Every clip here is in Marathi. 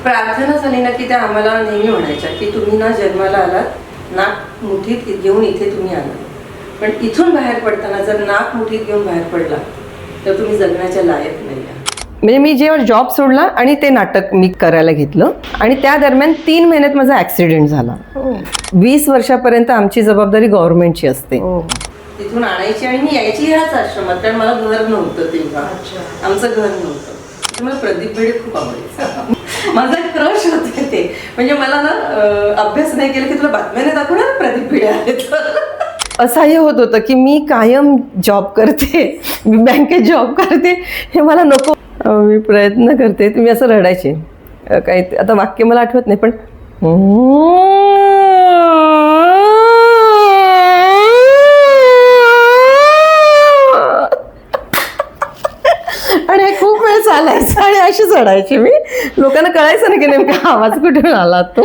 प्रार्थना झाली ना की त्या आम्हाला नेहमी म्हणायच्या की तुम्ही ना जन्माला आलात नाक मुठीत घेऊन इथे तुम्ही आलात, पण इथून बाहेर पडताना जर नाक मुठीत घेऊन बाहेर पडला तर तुम्ही जगण्याच्या लायक नाही. म्हणजे मी जेव्हा जॉब सोडला आणि ते नाटक मी करायला घेतलं आणि त्या दरम्यान 3 महिन्यात माझा ॲक्सिडेंट झाला. 20 वर्षापर्यंत आमची जबाबदारी गव्हर्नमेंटची असते. तिथून आणायची आणि मी यायची ह्याच आश्रमात, कारण मला घर नव्हतं तेव्हा, आमचं घर नव्हतं. मला प्रदीप भिडे खूप आवडायचं. माझा क्रश होते ते. म्हणजे मला ना अभ्यास नाही केला की तुला बातम्याने दाखवणार प्रदीप भिडे आले तर. असह्य होत होतं की मी कायम जॉब करते, मी बँकेत जॉब करते, हे मला नको. मी प्रयत्न करते, मी असं रडायचे. काही आता वाक्य मला आठवत नाही, पण आणि हे खूप वेळ चालायचं आणि अशी चढायची मी. लोकांना कळायचं ना की नेमका आवाज कुठून आला तो.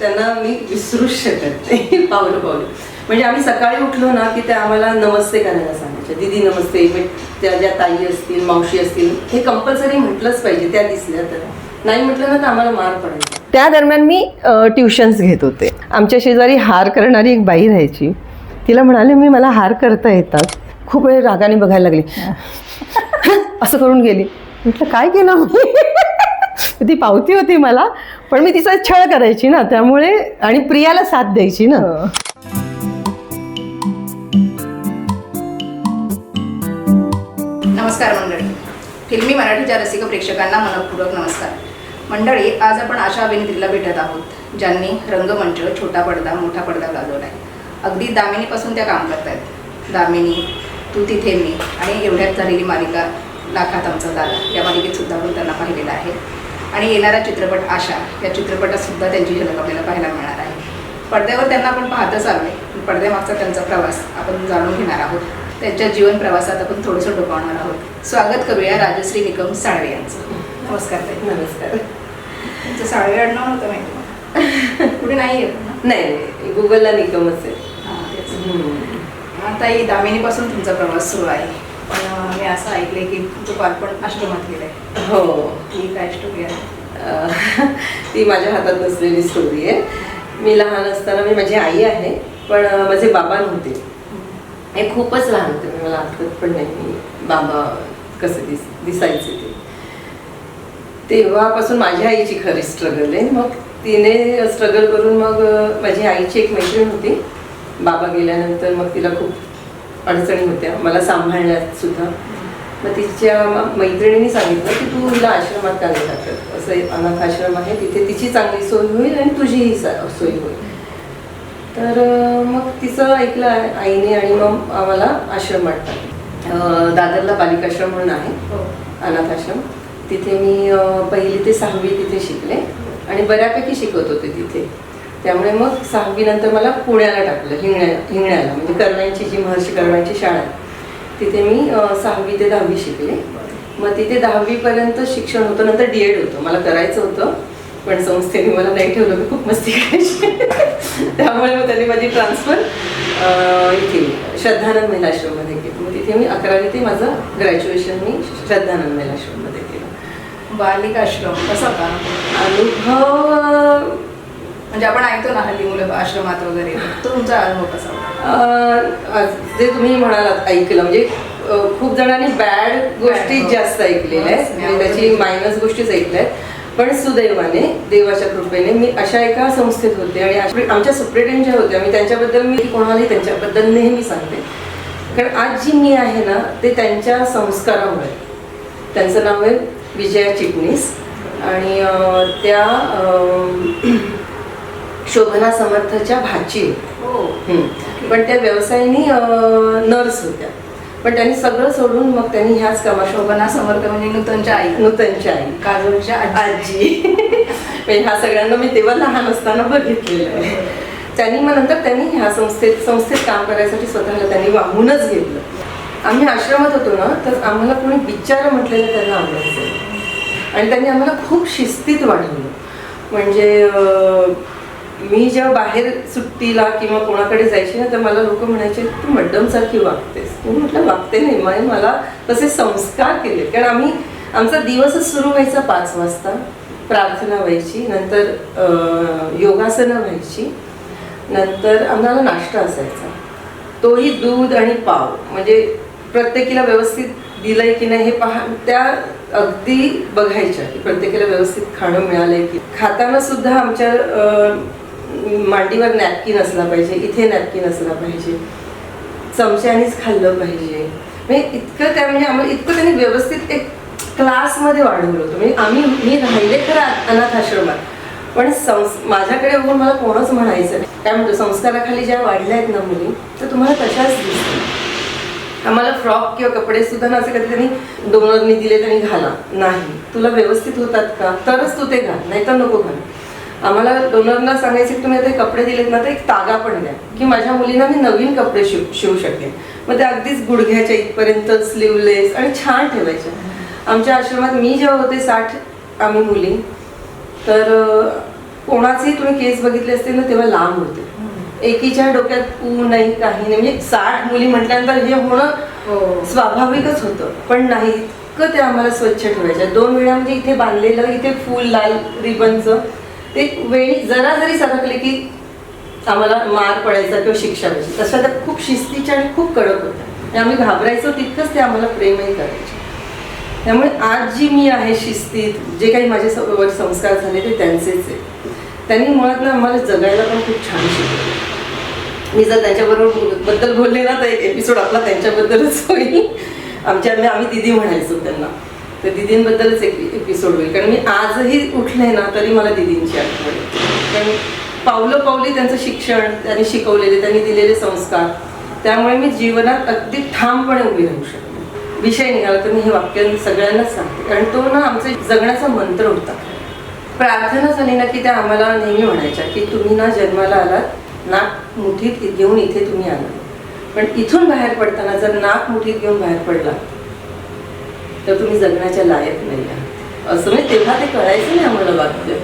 त्यांना मी विसरूच शकत नाही पावलं पावलं. म्हणजे आम्ही सकाळी उठलो ना की त्या आम्हाला नमस्ते करायला सांगायच्या. दीदी नमस्ते. त्या ज्या ताई असतील, मावशी असतील, हे कंपल्सरी म्हटलंच पाहिजे. त्या दिसल्या तर, नाही म्हटलं ना तर आम्हाला मार पडायचा. त्या दरम्यान मी ट्युशन्स घेत होते. आमच्या शेजारी हार करणारी एक बाई राहायची. तिला म्हणाले मी मला हार करता येतात. खूप वेळ रागाने बघायला लागली, असं करून गेली. म्हटलं काय केलं मी? ती पावती होती मला, पण मी तिचा छळ करायची ना, त्यामुळे. आणि प्रियाला साथ द्यायची ना. नमस्कार मंडळी. फिल्मी मराठीच्या रसिक प्रेक्षकांना मनपूर्वक नमस्कार. मंडळी, आज आपण अशा अभिनेत्रीला भेटत आहोत ज्यांनी रंगमंच, छोटा पडदा, मोठा पडदा गाजवला आहे. अगदी दामिनीपासून त्या काम करत आहेत. दामिनी, तू तिथे मी आणि एवढ्यात झालेली मालिका लाखात आमचा दादा, या मालिकेत सुद्धा आपण त्यांना पाहिलेलं आहे. आणि येणारा चित्रपट आशा, या चित्रपटात सुद्धा त्यांची झलक आपल्याला पाहायला मिळणार आहे. पडद्यावर त्यांना आपण पाहतच आलो आहे, पडद्यामागचा त्यांचा प्रवास आपण जाणून घेणार आहोत. त्यांच्या जीवन प्रवासात आपण थोडंसं डोकावणार आहोत. स्वागत करूया राजश्री निकम साळवे यांचं. नमस्कार ताई. नमस्कार. तुमचं साळवे आडनाव नव्हतं माहिती? कुठे नाही येत? नाही, गुगलला निकमच आहे. हां, तेच. ताई, दामिनीपासून तुमचा प्रवास सुरू आहे, पण मी असं ऐकलंय की तुमचं बालपण आश्रमात गेलं आहे. हो. ती काय स्टोरी आहे? ती माझ्या हातात नसलेली स्टोरी आहे. मी लहान असताना, मी माझी आई आहे, पण माझे बाबा नव्हते. हे खूपच लहान होते, मला आठवत पण नाही बाबा कसे दिसायचे ते. तेव्हापासून माझ्या आईची खरी स्ट्रगल आहे. मग तिने स्ट्रगल करून, मग माझी आईची एक मैत्रीण होती. बाबा गेल्यानंतर मग तिला खूप अडचणी होत्या मला सांभाळण्यात सुद्धा. मग तिच्या मैत्रिणींनी सांगितलं की तू हिला आश्रमात का नाही टाकत, असं एक अनाथ आश्रम आहे, तिथे तिची चांगली सोय होईल आणि तुझीही सोय होईल. तर मग तिचं ऐकलं आईने आणि मग आम्हाला आश्रमात टाकलं. दादरला बालिकाश्रम म्हणून आहे, अनाथ आश्रम. तिथे मी 1ली ते 6वी तिथे शिकले आणि बऱ्यापैकी शिकवत होते तिथे. त्यामुळे मग 6वी नंतर मला पुण्याला टाकलं, हिंगण्याला, म्हणजे कर्णांची जी महर्षी कर्णांची शाळा आहे तिथे मी 6वी ते 10वी शिकले. मग तिथे 10वीपर्यंत शिक्षण होतं. नंतर D.Ed होतं, मला करायचं होतं, पण संस्थेने मला नाही ठेवलं. मी खूप मस्ती करायची, त्यामुळे मग त्यांनी माझी ट्रान्सफर इथे श्रद्धानंद महिला आश्रममध्ये केली. मग तिथे मी 11वी ते माझं ग्रॅज्युएशन मी श्रद्धानंद महिला आश्रममध्ये केलं. बालिकाश्रम कसा होता अनुभव? म्हणजे आपण ऐकतो ना हल्ली मुलं आश्रमात वगैरे, तो तुमचा अनुभव कसा होता? जे तुम्ही म्हणालात ऐकलं, म्हणजे खूप जणांनी बॅड गोष्टी जास्त ऐकलेल्या आहेत, म्हणजे त्याची मायनस गोष्टीच ऐकल्या आहेत. पण सुदैवाने, देवाच्या कृपेने मी अशा एका संस्थेत होते आणि आमच्या सुप्रिटेंड ज्या होत्या, मी त्यांच्याबद्दल, मी कोणालाही त्यांच्याबद्दल नेहमी सांगते, कारण आज जी मी आहे ना ते त्यांच्या संस्कारामुळे. त्यांचं नाव आहे विजया चिटणीस आणि त्या शोभना समर्थच्या भाची. पण त्या व्यवसायाने नर्स होत्या, पण त्यांनी सगळं सोडून मग त्यांनी ह्याच कामात. शोभना समर्थ म्हणजे नूतनच्या आई. नूतनच्या आई, काजोलच्या आजी. म्हणजे ह्या सगळ्यांना मी तेव्हा लहान असताना बघितलेलं आहे. त्यांनी मग नंतर त्यांनी ह्या संस्थेत काम करायसाठी स्वतःला त्यांनी वाहूनच घेतलं. आम्ही आश्रमात होतो ना, तर आम्हाला कोणी बिचारं म्हटलेलं त्यांना आवडायचं आणि त्यांनी आम्हाला खूप शिस्तीत वाढवलं. म्हणजे मी जेव्हा बाहेर सुट्टीला किंवा कोणाकडे जायची ना, तर मला लोक म्हणायचे तू मॅडमसारखी वागतेस. मी म्हटलं वागते नाही, मला तसे संस्कार केले. कारण आमचा दिवसच सुरू व्हायचा 5 वाजता प्रार्थना व्हायची, नंतर योगासनं व्हायची, नंतर आम्हाला नाश्ता असायचा, तोही दूध आणि पाव. म्हणजे प्रत्येकीला व्यवस्थित दिलंय की नाही हे त्या अगदी बघायच्या की प्रत्येकाला व्यवस्थित खाणं मिळालंय की. खाताना सुद्धा आमच्या मांडीवर नॅपकिन असला पाहिजे, इथे नॅपकिन असला पाहिजे, चमच्यानेच खाल्लं पाहिजे. म्हणजे इतकं म्हणजे आम्हाला इतकं त्यांनी व्यवस्थित एक क्लासमध्ये वाढवलं होतं. म्हणजे मी राहिले खरं अनाथ आश्रमात, पण माझ्याकडे बघून मला कोणच म्हणायचं नाही. काय म्हणतो, संस्काराखाली ज्या वाढल्या आहेत ना मुली, तर तुम्हाला तशाच दिसतात. आम्हाला फ्रॉक किंवा कपडे सुद्धा ना असे कधी त्यांनी डोनरनी दिले त्यांनी घाला नाही, तुला व्यवस्थित होतात का तरच तू ते घाल, नाही तर नको घाल. आम्हाला डोनरना सांगायचे की तुम्ही आता कपडे दिलेत ना तर एक तागा पण द्या की माझ्या मुलींना मी नवीन कपडे शिवू शकेन. मग ते अगदीच गुडघ्याच्या इथपर्यंत स्लीवलेस आणि छान ठेवायच्या. आमच्या आश्रमात मी जेव्हा होते 60 आम्ही मुली, तर कोणाचेही तुम्ही केस बघितले असते ना तेव्हा लांब होते. एकीच्या डोक्यात पू नाही काही नाही. म्हणजे 60 मुली म्हटल्यानंतर हे होणं स्वाभाविकच होतं, पण नाही, इतकं ते आम्हाला स्वच्छ ठेवायच्या. 2 वेळा म्हणजे इथे बांधलेलं, इथे फूल लाल रिबनचं, ते वेळी जरा जरी सरकले की आम्हाला मार पडायचा किंवा शिक्षा व्हायची. तशा त्या खूप शिस्तीच्या आणि खूप कडक होत्या. आम्ही घाबरायचो तितकंच ते आम्हाला प्रेमही करायचे. त्यामुळे आज जी मी आहे शिस्तीत, जे काही माझे संस्कार झाले ते त्यांचेच आहे. त्यांनी मुळात ना आम्हाला जगायला पण खूप छान शिकवलं. मी जर त्यांच्याबरोबर बोलले ना तर एक एपिसोड आपला त्यांच्याबद्दलच होईल. आम्ही दिदी म्हणायचो त्यांना, तर दिदींबद्दलच एक एपिसोड होईल. कारण मी आजही उठले ना तरी मला दिदींची आठवण येते. कारण पावली त्यांचं शिक्षण, त्यांनी शिकवलेले, त्यांनी दिलेले संस्कार, त्यामुळे मी जीवनात अगदी ठामपणे उभी राहू शकते. विषय निघाला तर मी हे वाक्य सगळ्यांनाच सांगते, कारण तो ना आमचा जगण्याचा मंत्र होता. प्रार्थना झाली ना की त्या आम्हाला नेहमी म्हणायच्या की तुम्ही ना जन्माला आलात, नाक मुठीत घेऊन इथे तुम्ही आलात, पण इथून बाहेर पडताना जर नाक मुठीत घेऊन बाहेर पडला तर तुम्ही जगण्याच्या लायक नाही आहात. असं म्हणजे तेव्हा ते कळायचं नाही आम्हाला वाक्य.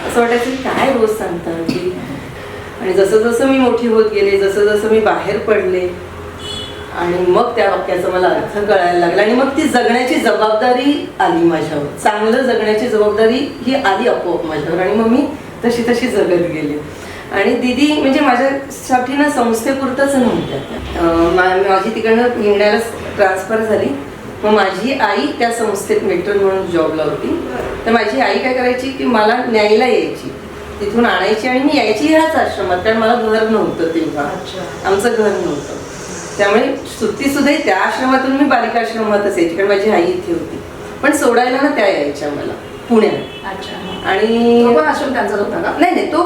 असं वाटायचं की काय रोज सांगतात की. आणि जसं जसं मी मोठी होत गेले, जसं जसं मी बाहेर पडले, आणि मग त्या वाक्याचा मला अर्थ कळायला लागला, आणि मग ती जगण्याची जबाबदारी आली माझ्यावर. चांगलं जगण्याची जबाबदारी ही आली आपोआप माझ्यावर, आणि मग मी तशी तशी जगत गेले. आणि दिदी म्हणजे माझ्यासाठी ना संस्थेपुरतंच नव्हत्या. माझी तिकडनं इंडियाला ट्रान्सफर झाली, मग माझी आई त्या संस्थेत मेट्रन म्हणून जॉबला होती. तर माझी आई काय करायची की मला न्यायला यायची, तिथून आणायची आणि मी यायची ह्याच आश्रमात, कारण मला घर नव्हतं तेव्हा, आमचं घर नव्हतं. त्यामुळे सुट्टी सुद्धा त्या आश्रमातून मी बालिका आश्रमातच यायची, कारण माझी आई इथे होती. पण सोडायला ना त्या यायच्या मला पुण्यात. आणि आश्रम त्यांचाच होता का? नाही, तो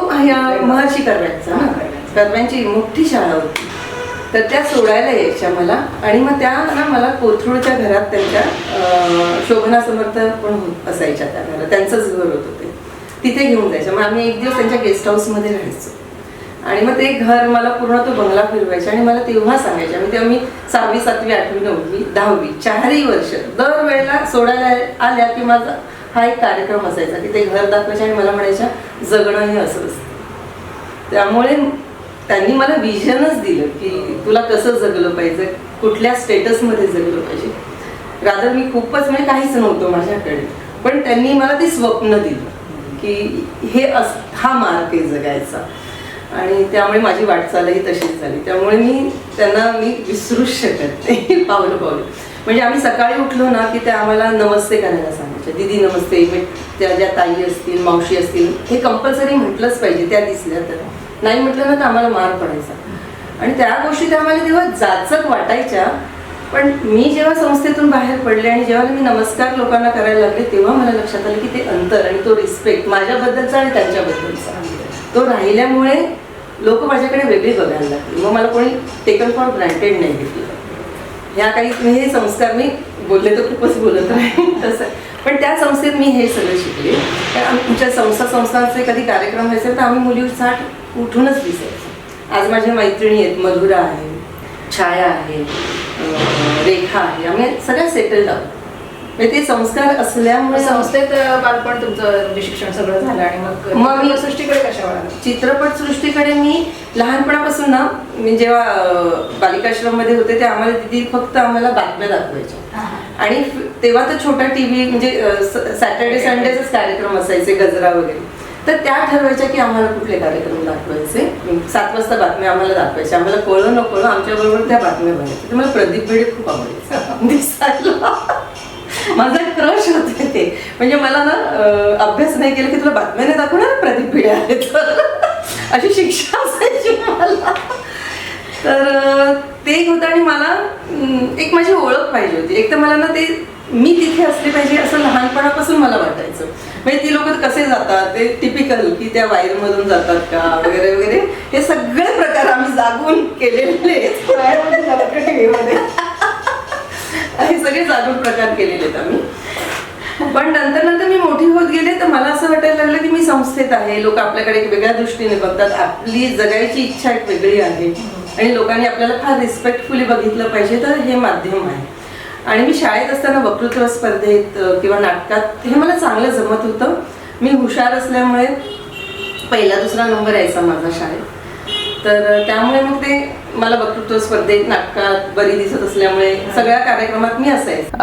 महर्षी करव्यांची मोठी शाळा होती, तर त्या सोडायला यायच्या मला. आणि मग त्या ना मला कोथरूडच्या घरात त्यांच्या शोभना समर्थ पण असायच्या त्या घरात, त्यांचंच घर होतं ते, तिथे घेऊन जायच्या. मग आम्ही एक दिवस त्यांच्या गेस्ट हाऊसमध्ये राहायचो, आणि मग ते घर मला पूर्ण तो बंगला फिरवायचा. आणि मला तेव्हा सांगायच्या, म्हणजे तेव्हा मी 6वी 7वी 8वी 9वी 10वी 4ही वर्ष दरवेळेला सोडायला आल्या की माझा हा एक कार्यक्रम असायचा की ते घर दाखवायचे आणि मला म्हणायच्या जगणं हे असं असतं. त्यामुळे त्यांनी मला विजनच दिलं की तुला कसं जगलं पाहिजे, कुठल्या स्टेटसमध्ये जगलं पाहिजे. रादर मी खूपच म्हणजे काहीच नव्हतं माझ्याकडे, पण त्यांनी मला ते स्वप्न दिलं की हे हा मार्ग आहे जगायचा. आणि त्यामुळे माझी वाटचालही तशीच झाली. त्यामुळे मी त्यांना विसरूच शकत नाही पावलं. म्हणजे आम्ही सकाळी उठलो ना की त्या आम्हाला नमस्ते करायला सांगायच्या, दीदी नमस्ते. त्या ज्या ताई असतील, मावशी असतील, हे कंपल्सरी म्हटलंच पाहिजे. त्या दिसल्या तर, नाही म्हटलं ना तर आम्हाला मार पडायचा. आणि त्या गोष्टी त्या आम्हाला तेव्हा जाचक वाटायच्या. पण मी जेव्हा संस्थेतून बाहेर पडले आणि जेव्हा मी नमस्कार लोकांना करायला लागले, तेव्हा मला लक्षात आलं की ते अंतर आणि तो रिस्पेक्ट माझ्याबद्दलचा आणि त्यांच्याबद्दलचा तो राहिल्यामुळे लोक माझ्याकडे वेगळी बघायला लागली. मग मला कोणी टेकन फॉर ग्रँटेड नाही घेतलं. ह्या काही हे संस्कार मी बोलले तर खूपच बोलत आहे तसं, पण त्या संस्थेत मी हे सगळं शिकले. आमच्या संस्थांचे कधी कार्यक्रम व्हायचे तर आम्ही मुली 60 उठूनच दिसायचं. आज माझ्या मैत्रिणी आहेत, मधुरा आहे, छाया आहे, रेखा आहे, आम्ही सगळ्या सेटल्ड आहोत. म्हणजे ते संस्कार असल्यामुळे संस्थेत बालपण तुमचं म्हणजे शिक्षण सगळं झालं आणि मग मग मी- सृष्टीकडे कशा वळाला? चित्रपट सृष्टीकडे मी लहानपणापासून ना, मी जेव्हा बालिकाश्रम मध्ये होते ते आम्हाला दिदी फक्त आम्हाला बातम्या दाखवायच्या. आणि तेव्हा तर छोटा टीव्ही म्हणजे सॅटर्डे संडेचाच कार्यक्रम असायचे, गजरा वगैरे. तर त्या ठरवायच्या की आम्हाला कुठले कार्यक्रम दाखवायचे. 7 वाजता बातम्या आम्हाला दाखवायच्या. आम्हाला कळलं न कळलं आमच्याबरोबर त्या बातम्या बघायच्या. तर मला प्रदीप बेडे खूप आवडायचं दिसायला. माझा क्रश होते ते. म्हणजे मला ना अभ्यास नाही केला की तुला बातम्या नाही दाखवणार, प्रदीप बेडे आहेत अशी शिक्षा असायची मला. तर ते एक होतं. आणि मला एक माझी ओळख पाहिजे होती. एक तर मला ना ते मी तिथे असले पाहिजे असं लहानपणापासून मला वाटायचं. म्हणजे ती लोक कसे जातात ते टिपिकल की त्या वायरमधून जातात का वगैरे वगैरे, हे सगळे प्रकार आम्ही जागून केलेले हे सगळे जागून प्रकार केलेले आहेत आम्ही. पण नंतर नंतर मी मोठी होत गेले तर मला असं वाटायला लागलं की मी संस्थेत आहे. लोक आपल्याकडे एक वेगळ्या दृष्टीने बघतात. आपली जगायची इच्छा एक वेगळी आहे आणि लोकांनी आपल्याला फार रिस्पेक्टफुली बघितलं पाहिजे. तर हे माध्यम आहे. आणि मी शाळेत असताना वक्तृत्व स्पर्धेत किंवा नाटकात हे मला चांगलं जमत होतं. मी हुशार असल्यामुळे 1-2 नंबर यायचा माझा शाळेत. तर त्यामुळे मग ते मला वक्तृत्व स्पर्धेत, नाटकात बरी दिसत असल्यामुळे सगळ्या कार्यक्रमात मी असायचे.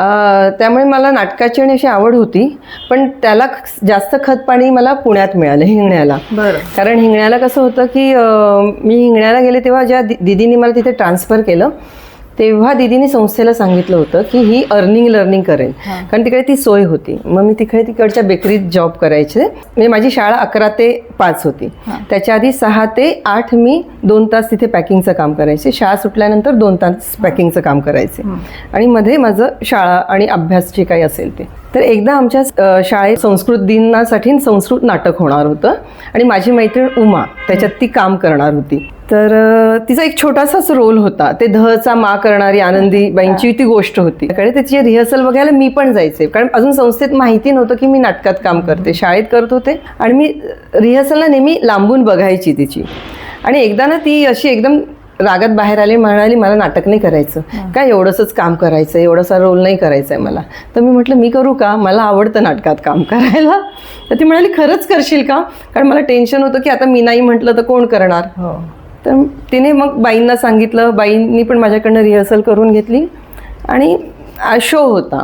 त्यामुळे मला नाटकाची आणि अशी आवड होती. पण त्याला जास्त खतपाणी मला पुण्यात मिळालं हिंगण्याला. बरं. कारण हिंगण्याला कसं होतं की मी हिंगण्याला गेले तेव्हा ज्या दिदीनी मला तिथे ट्रान्सफर केलं तेव्हा दिदीने संस्थेला सांगितलं होतं की ही अर्निंग लर्निंग करेल. कारण तिकडे ती सोय होती. मग मी तिकडच्या बेकरीत जॉब करायचे. म्हणजे माझी शाळा 11 ते 5 होती. त्याच्या आधी 6 ते 8 मी 2 तास तिथे पॅकिंगचं काम करायचे. शाळा सुटल्यानंतर 2 तास पॅकिंगचं काम करायचे. आणि मध्ये माझं शाळा आणि अभ्यास जे काही असेल ते. तर एकदा आमच्या शाळेत संस्कृत दिनासाठी संस्कृत नाटक होणार होतं आणि माझी मैत्रीण उमा त्याच्यात ती काम करणार होती. तर तिचा एक छोटासाच रोल होता. ते धचा मा करणारी आनंदीबाईंची ती गोष्ट होती. त्याची रिहर्सल बघायला मी पण जायचे. कारण अजून संस्थेत माहिती नव्हतं की मी नाटकात काम करते. शाळेत करत होते आणि मी रिहर्सलला नेहमी लांबून बघायची तिची. आणि एकदा ना ती अशी एकदम रागात बाहेर आली, म्हणाली मला नाटक नाही करायचं, काय एवढंसंच काम करायचं, एवढासा रोल नाही करायचा आहे मला. तर मी म्हटलं मी करू का, मला आवडतं नाटकात काम करायला. तर ती म्हणाली खरंच करशील का, कारण मला टेन्शन होतं की आता मी नाही म्हटलं तर कोण करणार. तर तिने मग बाईंना सांगितलं. बाईंनी पण माझ्याकडनं रिहर्सल करून घेतली आणि शो होता.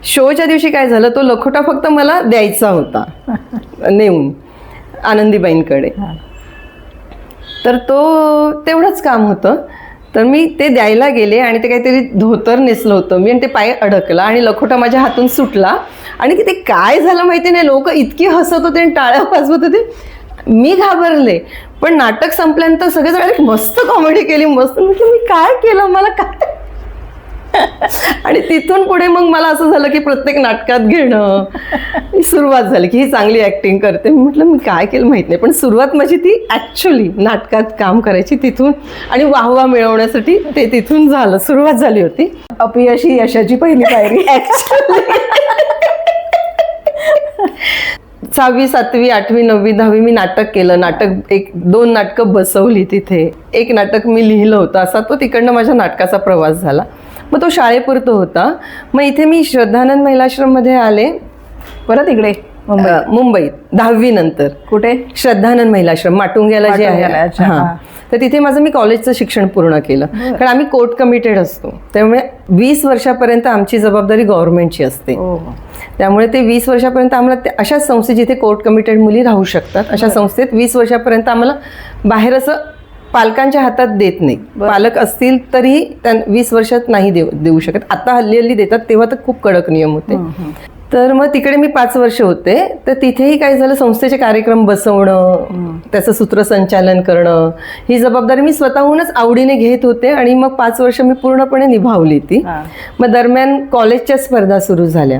शोच्या दिवशी काय झालं, तो लखोटा फक्त मला द्यायचा होता नेऊन आनंदीबाईंकडे. तर तो तेवढंच काम होतं. तर मी ते द्यायला गेले आणि ते काहीतरी धोतर नेसलं होतं मी आणि ते पाय अडकला आणि लखोटा माझ्या हातून सुटला. आणि ते काय झालं माहिती नाही, लोक इतकी हसत होते आणि टाळ्या वाजवत होते. मी घाबरले. पण नाटक संपल्यानंतर सगळेजण मस्त कॉमेडी केली, मस्त. म्हटलं मी काय केलं, मला काय. आणि तिथून पुढे मग मला असं झालं की प्रत्येक नाटकात घेणं सुरुवात झाली की ही चांगली ऍक्टिंग करते. मी म्हटलं मी काय केलं माहित नाही, पण सुरुवात माझी ती ऍक्च्युली नाटकात काम करायची तिथून आणि वाहवा मिळवण्यासाठी ते तिथून झालं, सुरुवात झाली होती. अपयशी यशाची पहिली पायरी. 6वी 7वी 8वी 9वी 10वी मी नाटक केलं. नाटक 1-2 नाटकं बसवली तिथे. एक नाटक मी लिहिलं होतं. असा तो तिकडनं माझ्या नाटकाचा प्रवास झाला. मग तो शाळेपुरतं होता. मग इथे मी श्रद्धानंद महिलाश्रममध्ये आले परत इकडे मुंबईत 10वी नंतर. कुठे? श्रद्धानंद महिलाश्रम माटुंग्याला जे आहे. हां. तर तिथे माझं मी कॉलेजचं शिक्षण पूर्ण केलं. कारण आम्ही कोर्ट कमिटेड असतो, त्यामुळे 20 वर्षापर्यंत आमची जबाबदारी गव्हर्नमेंटची असते. त्यामुळे ते 20 वर्षापर्यंत आम्हाला अशाच संस्थेत जिथे कोर्ट कमिटेड मुली राहू शकतात अशा संस्थेत 20 वर्षापर्यंत आम्हाला बाहेर असं पालकांच्या हातात देत नाही. पालक असतील तरीही 20 वर्षात नाही देऊ शकत. आता हल्ली देतात, तेव्हा तर खूप कडक नियम होते. तर मग तिकडे मी 5 वर्ष होते. तर तिथेही काय झालं, संस्थेचे कार्यक्रम बसवणं, त्याचं सूत्रसंचालन करणं, ही जबाबदारी मी स्वतःहूनच आवडीने घेत होते आणि मग 5 वर्ष मी पूर्णपणे निभावली ती. मग दरम्यान कॉलेजच्या स्पर्धा सुरू झाल्या.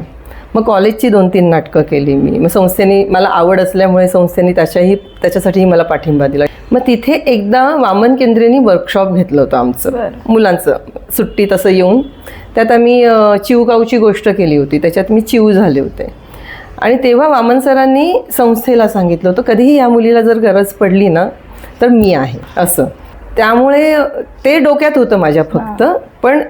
मग कॉलेजची 2-3 नाटकं केली मी. मग संस्थेने मला आवड असल्यामुळे संस्थेने त्याच्यासाठीही मला पाठिंबा दिला. मग तिथे एकदा वामन केंद्रेनी वर्कशॉप घेतलं होतं आमचं मुलांचं, सुट्टीत असं येऊन. त्यात आम्ही चिवगावची गोष्ट केली होती. त्याच्यात मी चिव झाले होते. आणि तेव्हा वामन सरांनी संस्थेला सांगितलं होतं कधीही या मुलीला जर गरज पडली ना तर मी आहे असं. त्यामुळे ते डोक्यात होतं माझ्या फक्त. पण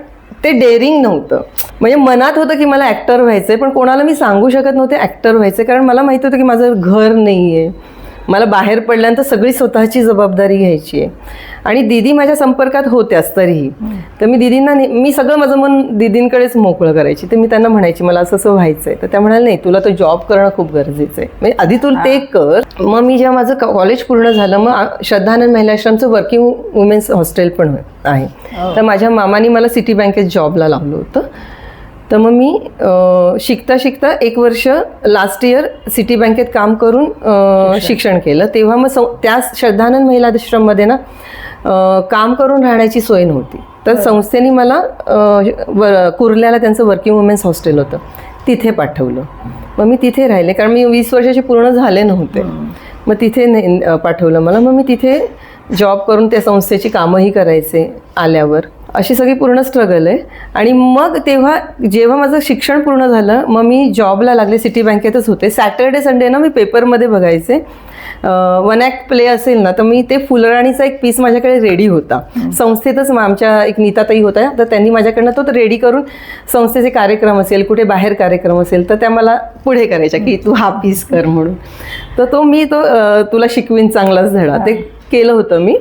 ते डेअरिंग नव्हतं. म्हणजे मनात होतं की मला ॲक्टर व्हायचं आहे, पण कोणाला मी सांगू शकत नव्हते ॲक्टर व्हायचं, कारण मला माहिती होतं की माझं घर नाही आहे. मला बाहेर पडल्यानंतर सगळी स्वतःची जबाबदारी घ्यायची आहे. आणि दीदी माझ्या संपर्कात होत्याच तरीही. तर मी दीदींना मी सगळं माझं मन दीदींकडेच मोकळं करायची. तर मी त्यांना म्हणायची मला असं असं व्हायचं आहे. तर त्या म्हणाल्या नाही, तुला तो जॉब करणं खूप गरजेचं आहे, म्हणजे आधी तू ते कर. मग मी जेव्हा माझं कॉलेज पूर्ण झालं, मग श्रद्धानंद महिला आश्रमचं वर्किंग वुमेन्स हॉस्टेल पण आहे. तर माझ्या मामाने मला सिटी बँकेत जॉबला लावलं होतं. तर मग मी शिकता शिकता 1 वर्ष लास्ट इयर सिटी बँकेत काम करून शिक्षण केलं. तेव्हा मग त्या श्रद्धानंद महिला आश्रममध्ये ना काम करून राहण्याची सोय नव्हती. तर संस्थेने मला कुर्ल्याला त्यांचं वर्किंग वुमेन्स हॉस्टेल होतं, तिथे पाठवलं. मग मी तिथे राहिले, कारण मी 20 वर्षाचे पूर्ण झाले नव्हते. मग तिथे पाठवलं मला. मग मी तिथे जॉब करून त्या संस्थेची कामंही करायचे आल्यावर. अशी सगळी पूर्ण स्ट्रगल आहे. आणि मग जेव्हा माझं शिक्षण पूर्ण झालं, मग मी जॉबला लागले. सिटी बँकेतच होते. सॅटर्डे संडे ना मी पेपरमध्ये बघायचे, 1 ॲक्ट प्ले असेल ना, तर मी ते फुलराणीचा एक पीस माझ्याकडे रेडी होता. संस्थेतच आमच्या एक नीताताई होत्या, तर त्यांनी माझ्याकडनं तो रेडी करून संस्थेचे कार्यक्रम असेल, कुठे बाहेर कार्यक्रम असेल, तर त्या मला पुढे करायच्या की तू हा पीस कर म्हणून. तर मी तुला शिकवीन चांगलाच धडा, ते केलं होतं मी.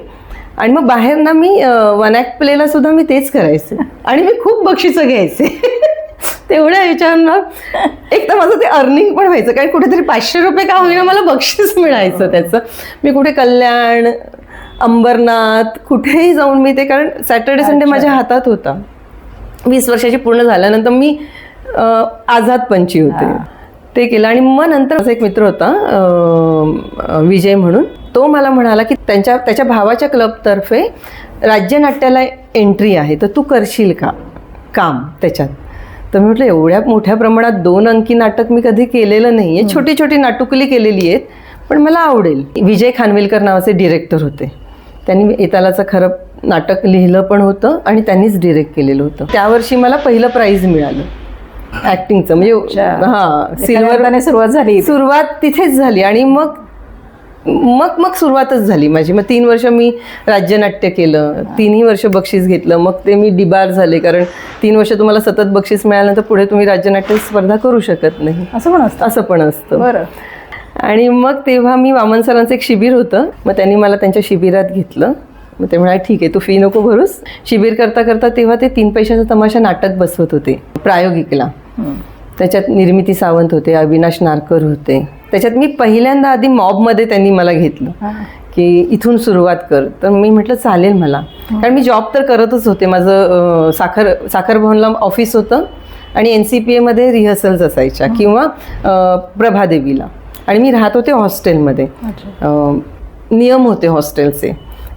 आणि मग बाहेर ना मी 1 ॲक्ट प्लेला सुद्धा मी तेच करायचे. आणि मी खूप बक्षिसं घ्यायचे. तेवढ्या ह्याच्यानं एक तर माझं ते अर्निंग पण व्हायचं, कारण कुठेतरी 500 रुपये का होईना मला बक्षीस मिळायचं त्याचं. मी कुठे कल्याण, अंबरनाथ कुठेही जाऊन मी ते, कारण सॅटर्डे संडे माझ्या हातात होता. 20 वर्षाची पूर्ण झाल्यानंतर मी आझाद पंची होते, ते केलं. आणि मग नंतर माझा एक मित्र होता विजय म्हणून, तो मला म्हणाला की त्याच्या भावाच्या क्लबतर्फे राज्यनाट्याला एंट्री आहे, तर तू करशील का काम त्याच्यात. तर मी म्हटलं एवढ्या मोठ्या प्रमाणात 2 अंकी नाटक मी कधी केलेलं नाही आहे, छोटी छोटी नाटुकली केलेली आहेत, पण मला आवडेल. विजय खानविलकर नावाचे डिरेक्टर होते, त्यांनी येतालाचं खरं नाटक लिहिलं पण होतं आणि त्यांनीच डिरेक्ट केलेलं होतं. त्या वर्षी मला पहिलं प्राईज मिळालं ॲक्टिंगचं. म्हणजे सिल्वर सुरुवात तिथेच झाली. आणि मग सुरुवातच झाली माझी. मग 3 वर्ष मी राज्यनाट्य केलं, 3ही वर्ष बक्षीस घेतलं. मग ते मी डिबार झाले, कारण 3 वर्ष तुम्हाला सतत बक्षीस मिळाल्यानंतर पुढे तुम्ही राज्यनाट्य स्पर्धा करू शकत नाही, असं पण असतं. बरं. आणि मग तेव्हा मी वामन सरांचं एक शिबिर होतं, मग त्यांनी मला त्यांच्या शिबिरात घेतलं. मग ते म्हणाले ठीक आहे, तू फी नको भरूस. शिबिर करता करता तेव्हा ते 3 पैशाचा तमाशा नाटक बसवत होते प्रायोगिकला. त्याच्यात निर्मिती सावंत होते, अविनाश नारकर होते. त्याच्यात मी पहिल्यांदा आधी मॉबमध्ये त्यांनी मला घेतलं की इथून सुरुवात कर. तर मी म्हटलं चालेल मला, कारण मी जॉब तर करतच होते. माझं साखर भवनला ऑफिस होतं आणि NCPAमध्ये रिहर्सल्स असायच्या किंवा प्रभादेवीला. आणि मी राहत होते हॉस्टेलमध्ये. नियम होते हॉस्टेलचे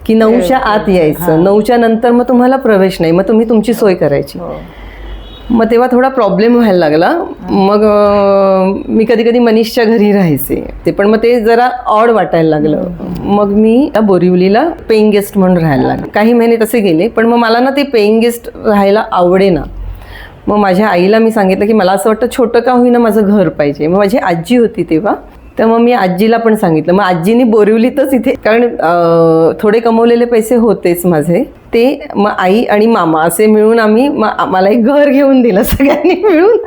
की 9च्या आत यायचं, 9च्या नंतर मग तुम्हाला प्रवेश नाही, मग तुम्ही तुमची सोय करायची. मग तेव्हा थोडा प्रॉब्लेम व्हायला लागला. मग मी कधी कधी मनीषच्या घरी राहायचे, ते पण मग ते जरा ऑड वाटायला लागलं. मग मी बोरिवलीला पेईंग गेस्ट म्हणून राहायला लागले. काही महिने तसे गेले, पण मग मला ना ते पेईंग गेस्ट राहायला आवडेना. मग माझ्या आईला मी सांगितलं की मला असं वाटतं छोटं का होईना माझं घर पाहिजे. मग माझी आजी होती तेव्हा, तर मग मी आजीला पण सांगितलं. मग आजीनी बोरिवलीतच इथे, कारण थोडे कमवलेले पैसे होतेच माझे, ते मग आई आणि मामा असे मिळून आम्ही मला एक घर घेऊन दिलं सगळ्यांनी मिळून.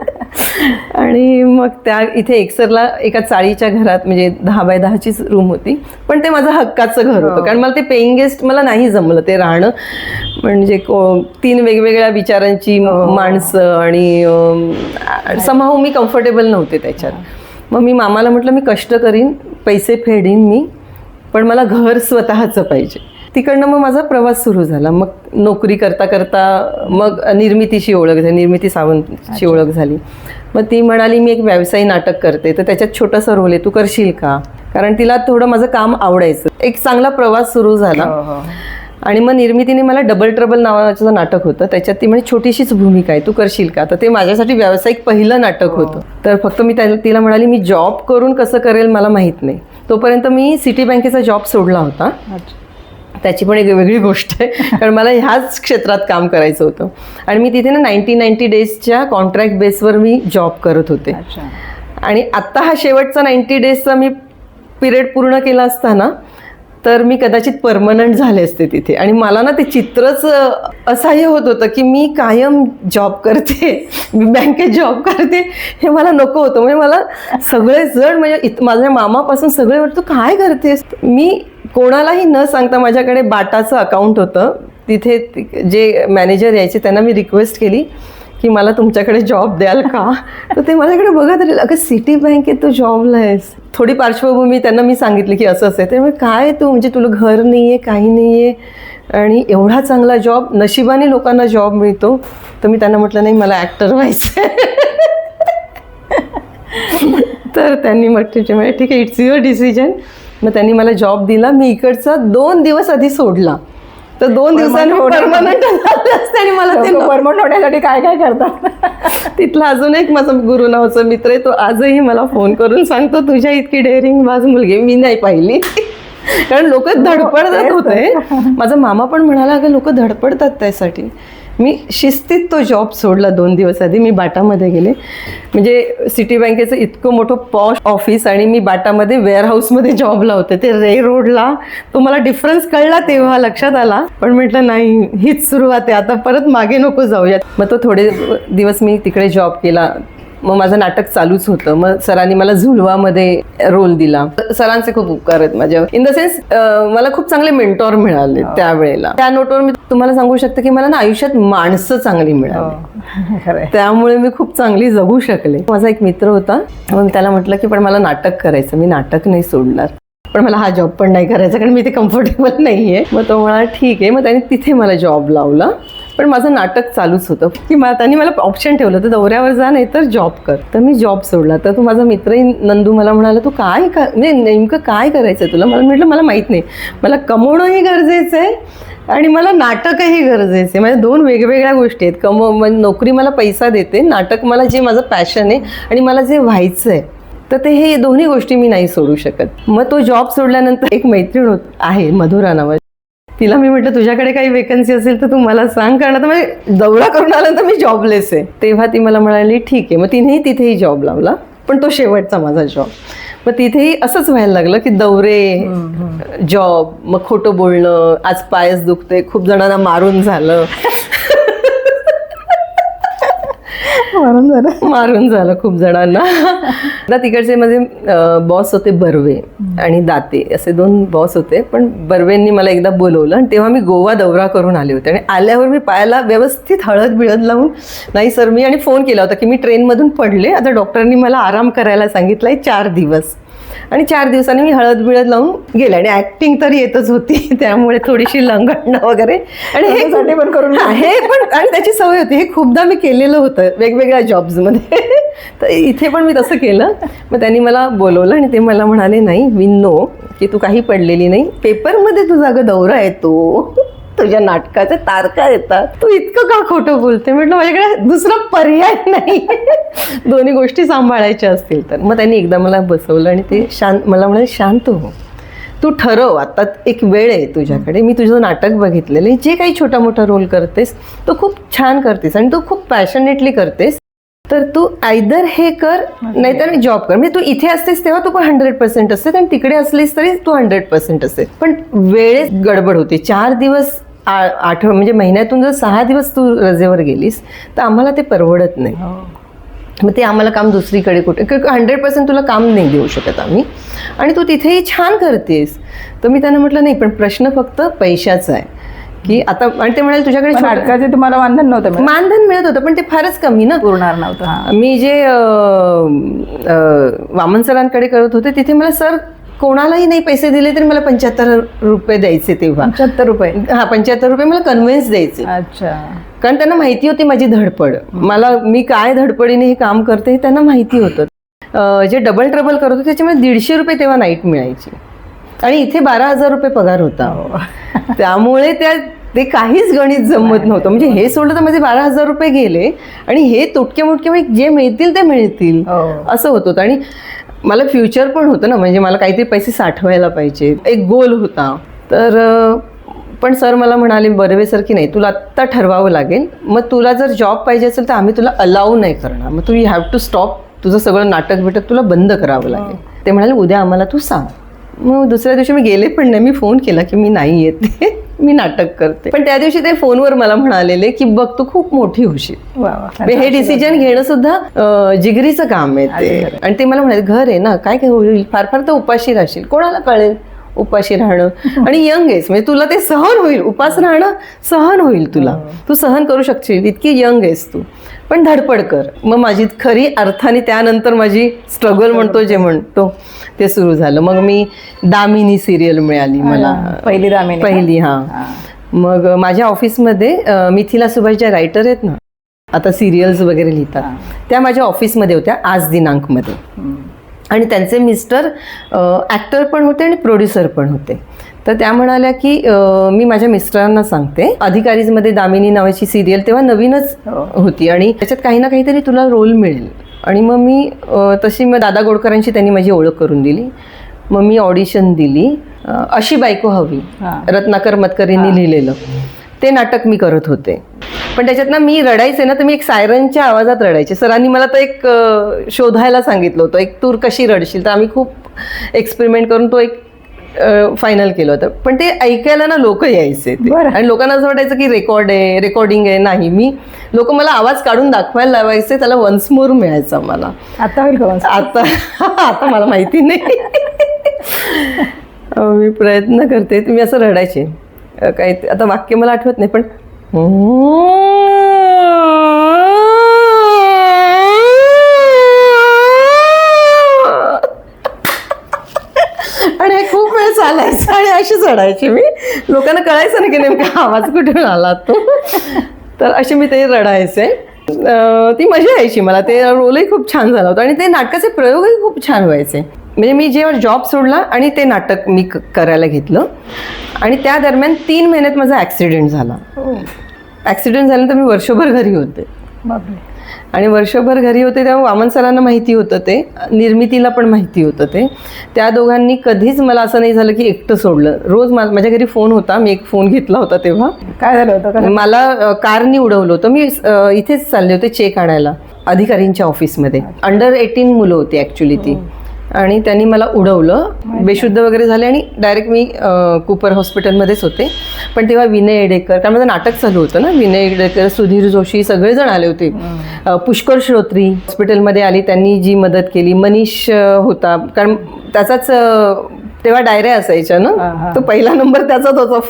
आणि मग त्या इथे एकसरला एका चाळीच्या घरात, म्हणजे 10 बाय 10चीच रूम होती, पण ते माझं हक्काचं घर होतं. कारण मला ते पेईंग गेस्ट मला नाही जमलं ते राहणं. म्हणजे 3 वेगवेगळ्या विचारांची माणसं, आणि समहाऊ मी कम्फर्टेबल नव्हते त्याच्यात. मग मी मामाला म्हटलं मी कष्ट करीन, पैसे फेडीन मी, पण मला घर स्वतःचं पाहिजे. तिकडनं मग माझा प्रवास सुरू झाला. मग नोकरी करता करता मग निर्मितीशी ओळख झाली, निर्मिती सावंतची ओळख झाली. मग ती म्हणाली मी एक व्यवसायी नाटक करते, तर त्याच्यात छोटासा रोल आहे, तू करशील का. कारण तिला थोडं माझं काम आवडायचं. एक चांगला प्रवास सुरू झाला. आणि मग निर्मितीने मला डबल ट्रबल नावाचं नाटक होतं, त्याच्यात ती म्हणजे छोटीशीच भूमिका आहे, तू करशील का. तर ते माझ्यासाठी व्यावसायिक पहिलं नाटक होतं. तर फक्त मी तिला म्हणाली मी जॉब करून कसं करेल मला माहीत नाही. तोपर्यंत मी सिटी बँकेचा जॉब सोडला होता. त्याची पण एक वेगळी गोष्ट आहे, कारण मला ह्याच क्षेत्रात काम करायचं होतं. आणि मी तिथे ना 90 डेजच्या कॉन्ट्रॅक्ट बेसवर मी जॉब करत होते. आणि आत्ता हा शेवटचा 90 डेजचा मी पिरियड पूर्ण केला असताना तर मी कदाचित परमनंट झाले असते तिथे. आणि मला ना ते चित्रच असह्य होत होतं की मी कायम जॉब करते, मी बँकेत जॉब करते, हे मला नको होतं. म्हणजे मला सगळेजण म्हणजे माझ्या मामापासून सगळे तू काय करतेस. मी कोणालाही न सांगता माझ्याकडे बाटाचं अकाउंट होतं, तिथे जे मॅनेजर यायचे त्यांना मी रिक्वेस्ट केली की मला तुमच्याकडे जॉब द्याल का. तर ते माझ्याकडे बघत राहिले, अगं सिटी बँकेत तू जॉबला आहेस. थोडी पार्श्वभूमी त्यांना मी सांगितली की असं असं आहे. ते म्हणजे काय तू, म्हणजे तुला घर नाही आहे, काही नाही आहे आणि एवढा चांगला जॉब, नशिबाने लोकांना जॉब मिळतो. तर मी त्यांना म्हटलं नाही मला ॲक्टर व्हायचं आहे. तर त्यांनी म्हटलं ठीक आहे, इट्स युअर डिसिजन. मग त्यांनी मला जॉब दिला. मी इकडचा 2 दिवस आधी सोडला, तर 2 दिवसांनी परमनंट असते. आणि मला ते परमनंट होण्यासाठी काय काय करतात. तिथला अजून एक माझा गुरु नावाचा मित्र आहे, तो आजही मला फोन करून सांगतो तुझ्या इतकी डेअरिंग बाज मुलगी मी नाही पाहिली. कारण लोक धडपडतात होते. माझा मामा पण म्हणाला अगं लोक धडपडतात त्यासाठी. मी शिस्तीत तो जॉब सोडला. 2 दिवस आधी मी बाटामध्ये गेले. म्हणजे सिटी बँकेचं इतकं मोठं पॉश ऑफिस आणि मी बाटामध्ये वेअरहाऊसमध्ये जॉबला होते. ते रे रोडला. तो मला डिफरन्स कळला तेव्हा, लक्षात आला. पण म्हटलं नाही, हीच सुरुवात आहे, आता परत मागे नको जाऊयात. मग तो थोडे दिवस मी तिकडे जॉब केला. मग माझं नाटक चालूच होतं. मग सरांनी मला झुलवामध्ये रोल दिला. सरांचे खूप उपकार आहेत माझ्यावर. इन द सेन्स मला खूप चांगले मेंटॉर मिळाले त्यावेळेला. त्या नोटवर मी तुम्हाला सांगू शकते की मला ना आयुष्यात माणसं चांगली मिळाली, त्यामुळे मी खूप चांगली जगू शकले. माझा एक मित्र होता, मग त्याला म्हटलं की पण मला नाटक करायचं, मी नाटक नाही सोडणार, पण मला हा जॉब पण नाही करायचा कारण मी ते कम्फर्टेबल नाही आहे. मग तो म्हणाला ठीक आहे. मग त्याने तिथे मला जॉब लावला. पण माझं नाटक चालूच होतं की त्यांनी मला ऑप्शन ठेवलं तर दौऱ्यावर जा नाही तर जॉब कर. तर मी जॉब सोडला. तर तो माझा मित्रही नंदू मला म्हणाला तू काय म्हणजे नेमकं काय करायचं आहे तुला. मला म्हटलं मला माहीत नाही, मला कमवणंही गरजेचं आहे आणि मला नाटकही गरजेचं आहे. माझ्या 2 वेगवेगळ्या गोष्टी आहेत. म्हणजे नोकरी मला पैसा देते, नाटक मला जे माझं पॅशन आहे आणि मला जे व्हायचं आहे, तर ते हे दोन्ही गोष्टी मी नाही सोडू शकत. मग तो जॉब सोडल्यानंतर एक मैत्रीण आहे मधुरा नावाची, तिला मी म्हटलं तुझ्याकडे काही वेकन्सी असेल तर तू मला सांग, कारण आता मी दौरा करून आल्यानंतर मी जॉबलेस आहे. तेव्हा ती मला म्हणाली ठीक आहे. मग तिनेही तिथेही जॉब लावला, पण तो शेवटचा माझा जॉब. मग तिथेही असंच व्हायला लागलं की दौरे, जॉब, मग खोटं बोलणं, आज पायच दुखते, खूप जणांना मारून झालं. मारून झालं खूप जणांना. आता तिकडचे माझे बॉस होते बर्वे आणि दाते, असे 2 बॉस होते. पण बर्वेंनी मला एकदा बोलवलं आणि तेव्हा मी गोवा दौरा करून आले होते. आणि आल्यावर मी पायाला व्यवस्थित हळद बिळद लावून नाही सर मी, आणि फोन केला होता की मी ट्रेनमधून पडले, आता डॉक्टरांनी मला आराम करायला सांगितलं आहे 4 दिवस. आणि 4 दिवसांनी मी हळद बिळद लावून गेले. आणि ॲक्टिंग तर येतच होती, त्यामुळे थोडीशी लंगडणं वगैरे आणि हे पण करून हे पण, आणि त्याची सवय होती. हे खूपदा मी केलेलं होतं वेगवेगळ्या जॉब्समध्ये. तर इथे पण मी तसं केलं. मग त्यांनी मला बोलवलं आणि ते मला म्हणाले नाही वी नो की तू काही पडलेली नाही, पेपरमध्ये तुझा अगं दौरा येतो, तुझ्या नाटकाच्या तारखा येतात, तू इतकं का खोटं बोलते. म्हटलं माझ्याकडे दुसरा पर्याय नाही, दोन्ही गोष्टी सांभाळायच्या असतील तर. मग त्यांनी एकदा मला बसवलं आणि ते मला म्हणाले शांत हो, तू ठरव, आता एक वेळ आहे तुझ्याकडे, मी तुझं नाटक बघितलेलं आहे, जे काही छोटा मोठा रोल करतेस तो खूप छान करतेस आणि तू खूप पॅशनेटली करतेस, तर तू आयदर हे कर नाहीतर जॉब कर. म्हणजे तू इथे असतेस तेव्हा तू पण 100% असते आणि तिकडे असलीस तरी तू 100% असते. पण वेळेत गडबड होते. 4 दिवस म्हणजे महिन्यातून जर 6 दिवस तू रजेवर गेलीस तर आम्हाला ते परवडत नाही. मग ते आम्हाला काम दुसरीकडे कुठे 100% तुला काम नाही देऊ शकत आम्ही, आणि तू तिथेही छान करतेस. तर मी त्यांना म्हटलं नाही, पण प्रश्न फक्त पैशाचा आहे की आता. आणि ते म्हणाले तुझ्याकडे नाटकाचे तुम्हाला मानधन नव्हतं. मानधन मिळत होतं पण ते फारच कमी ना, पुरणार नव्हतं. मी जे वामन सरांकडे करत होते तिथे मला सर कोणालाही नाही पैसे दिले तरी मला 75 रुपये द्यायचे. तेव्हा 75 रुपये? हा 75 रुपये मला कन्व्हिन्स द्यायचे. अच्छा. कारण त्यांना माहिती होती माझी धडपड, मी काय धडपडीने हे काम करते हे त्यांना माहिती होतं. जे डबल ट्रबल करत होते त्याच्यामुळे 150 रुपये तेव्हा नाईट मिळायची आणि इथे 12,000 रुपये पगार होता. त्यामुळे ते काहीच गणित जमत नव्हतं. म्हणजे हे सोडलं तर माझे 12,000 रुपये गेले आणि हे तुटके मुटके जे मिळतील ते मिळतील असं होत होतं. आणि मला फ्युचर पण होतं ना, म्हणजे मला काहीतरी पैसे साठवायला पाहिजे, एक गोल होता. तर पण सर मला म्हणाले बर्वे सर की नाही, तुला आत्ता ठरवावं लागेल, मग तुला जर जॉब पाहिजे असेल तर आम्ही तुला अलाऊ नाही करणार, मग तू यू हॅव टू स्टॉप, तुझं सगळं नाटक बिटक तुला बंद करावं लागेल. ते म्हणाले उद्या आम्हाला तू सांग. मग दुसऱ्या दिवशी मी गेले पण नाही. मी फोन केला की मी नाही येते, मी नाटक करते. पण त्या दिवशी ते फोनवर मला म्हणालेले की बघ तू खूप मोठी होशील. वा वा. म्हणजे हे डिसिजन घेणं सुद्धा जिगरीचं काम आहे ते. आणि ते मला म्हणाले घर आहे ना, काय काय होईल, फार फार तर उपाशी राहशील, कोणाला कळेल उपाशी राहणं. आणि यंग आहेस म्हणजे तुला ते सहन होईल, उपास राहणं सहन होईल तुला, तू सहन करू शकशील, इतकी यंग आहेस तू, पण धडपड कर. मग माझी खरी अर्थाने त्यानंतर माझी स्ट्रगल म्हणतो जे म्हणतो ते सुरू झालं. मग मी दामिनी सिरियल मिळाली मला, पहिली दामिनी. पहिली. हां. मग माझ्या ऑफिसमध्ये मिथिला सुभाष ज्या रायटर आहेत ना, आता सिरियल्स वगैरे लिहितात, त्या माझ्या ऑफिसमध्ये होत्या आज दिनांकमध्ये. आणि त्यांचे मिस्टर ॲक्टर पण होते आणि प्रोड्युसर पण होते. तर त्या म्हणाल्या की मी माझ्या मिस्टरांना सांगते, अधिकारीजमध्ये दामिनी नावाची सिरियल तेव्हा नवीनच होती आणि त्याच्यात काही ना काहीतरी तुला रोल मिळेल. आणि मग मी तशी मग दादा गोडकरांची त्यांनी माझी ओळख करून दिली. मग मी ऑडिशन दिली. अशी बायको हवी, रत्नाकर मतकरींनी लिहिलेलं ते नाटक मी करत होते. पण त्याच्यात ना मी रडायचे ना, तर मी एक सायरनच्या आवाजात रडायचे. सरांनी मला तर एक शोधायला सांगितलं होतं, एक तूर कशी रडशील. तर आम्ही खूप एक्सपेरिमेंट करून तो एक फायनल केलं होतं. पण ते ऐकायला ना लोक यायचे ते. आणि लोकांना असं वाटायचं की रेकॉर्डिंग आहे. नाही, मी लोक मला आवाज काढून दाखवायला लावायचे, त्याला वन्स मोर मिळायचा मला. आता होईल का? आता मला माहिती नाही. मी प्रयत्न करते. तुम्ही असं रडायचे, काही आता वाक्य मला आठवत नाही, पण आणि हे खूप वेळ चालायचं आणि अशी चढायची मी. लोकांना कळायचं नाही की नेमका आवाज कुठून आला तो. तर असे मी ते रडायचे. ती मजा यायची मला. ते रोलही खूप छान झाला होता आणि ते नाटकाचे प्रयोगही खूप छान व्हायचे. म्हणजे मी जेव्हा जॉब सोडला आणि ते नाटक मी करायला घेतलं आणि त्या दरम्यान 3 महिन्यात माझा ॲक्सिडेंट झाला. ॲक्सिडेंट झाल्यानंतर मी वर्षभर घरी होते. आणि वर्षभर घरी होते तेव्हा वामन सरांना माहिती होतं ते, निर्मितीला पण माहिती होतं ते. त्या दोघांनी कधीच मला असं नाही झालं की एकटं सोडलं. रोज माझ्या घरी फोन होता. मी एक फोन घेतला होता तेव्हा. काय झालं होतं? मला कारनी उडवलं होतं. मी इथेच चालले होते चेक आणायला अधिकारींच्या ऑफिसमध्ये. अंडर 18 मुलं होती ॲक्च्युली ती. आणि त्यांनी मला उडवलं, बेशुद्ध वगैरे झाले आणि डायरेक्ट मी कुपर हॉस्पिटलमध्येच होते. पण तेव्हा विनय एडेकर, कारण माझं नाटक चालू होतं ना, विनय एडेकर, सुधीर जोशी सगळेजण आले होते. पुष्कर श्रोत्री हॉस्पिटलमध्ये आली, त्यांनी जी मदत केली. मनीष होता, कारण त्याचाच तेव्हा डायऱ्या असायच्या ना, तो पहिला नंबर त्याचाच होता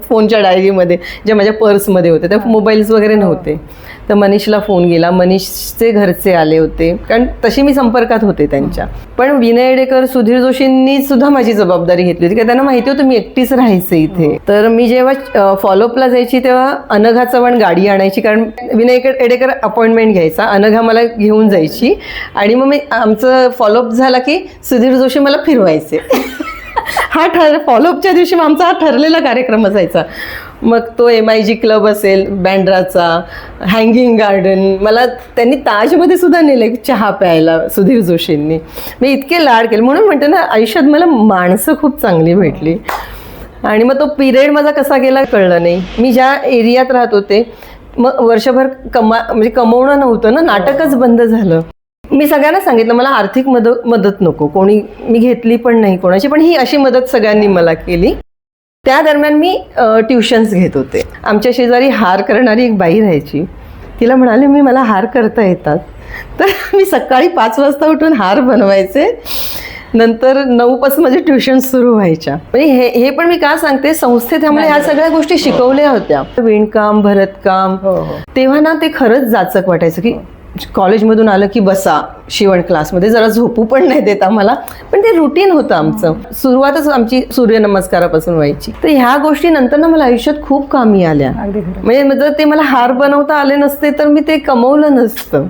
फोनच्या डायरीमध्ये, ज्या माझ्या पर्समध्ये होते. त्या मोबाईल्स वगैरे नव्हते. तर मनीषला फोन गेला. मनीषचे घरचे आले होते, कारण तशी मी संपर्कात होते त्यांच्या. पण विनय एडेकर, सुधीर जोशींनी सुद्धा माझी जबाबदारी घेतली होती, कारण त्यांना माहिती होतं मी एकटीच राहायचे इथे. तर मी जेव्हा फॉलोअपला जायची तेव्हा अनघा चव्हाण गाडी आणायची, कारण विनय एडेकर अपॉइंटमेंट घ्यायचा, अनघा मला घेऊन जायची. आणि मग मी आमचं फॉलोअप झाला की सुधीर जोशी मला फिरवायचे. फॉलोअपच्या दिवशी आमचा हा ठरलेला कार्यक्रम असायचा. मग तो MIG क्लब असेल, बँड्राचा, हँगिंग गार्डन. मला त्यांनी ताजमध्ये सुद्धा नेले चहा प्यायला सुधीर जोशींनी. मी इतके लाड केले. म्हणून म्हणते ना, आयुष्यात मला माणसं खूप चांगली भेटली. आणि मग तो पिरियड माझा कसा गेला कळलं नाही. मी ज्या एरियात राहत होते, मग वर्षभर म्हणजे कमवणं नव्हतं ना, नाटकच बंद झालं. मी सगळ्यांना सांगितलं मला आर्थिक मदत नको, कोणी मी घेतली पण नाही कोणाची, पण ही अशी मदत सगळ्यांनी मला केली. त्या दरम्यान मी ट्युशन्स घेत होते. आमच्या शेजारी हार करणारी एक बाई राहायची. तिला म्हणाले मी मला हार करता येतात. तर मी सकाळी 5 वाजता उठून हार बनवायचे. नंतर 9 पासून माझे ट्युशन्स सुरू व्हायच्या. म्हणजे हे पण मी का सांगते, संस्थेत त्यामुळे ह्या सगळ्या गोष्टी शिकवल्या होत्या. विणकाम, भरतकाम. तेव्हा ना ते खरंच जाचक वाटायचं की कॉलेजमधून आलं की बसा शिवण क्लासमध्ये, जरा झोपू पण नाही देत आम्हाला. पण ते रुटीन होतं आमचं. सुरुवातच आमची सूर्यनमस्कारापासून व्हायची. तर ह्या गोष्टी नंतर ना मला आयुष्यात खूप कामी आल्या. म्हणजे जर ते मला हार बनवता आले नसते तर मी ते कमवलं नसतं.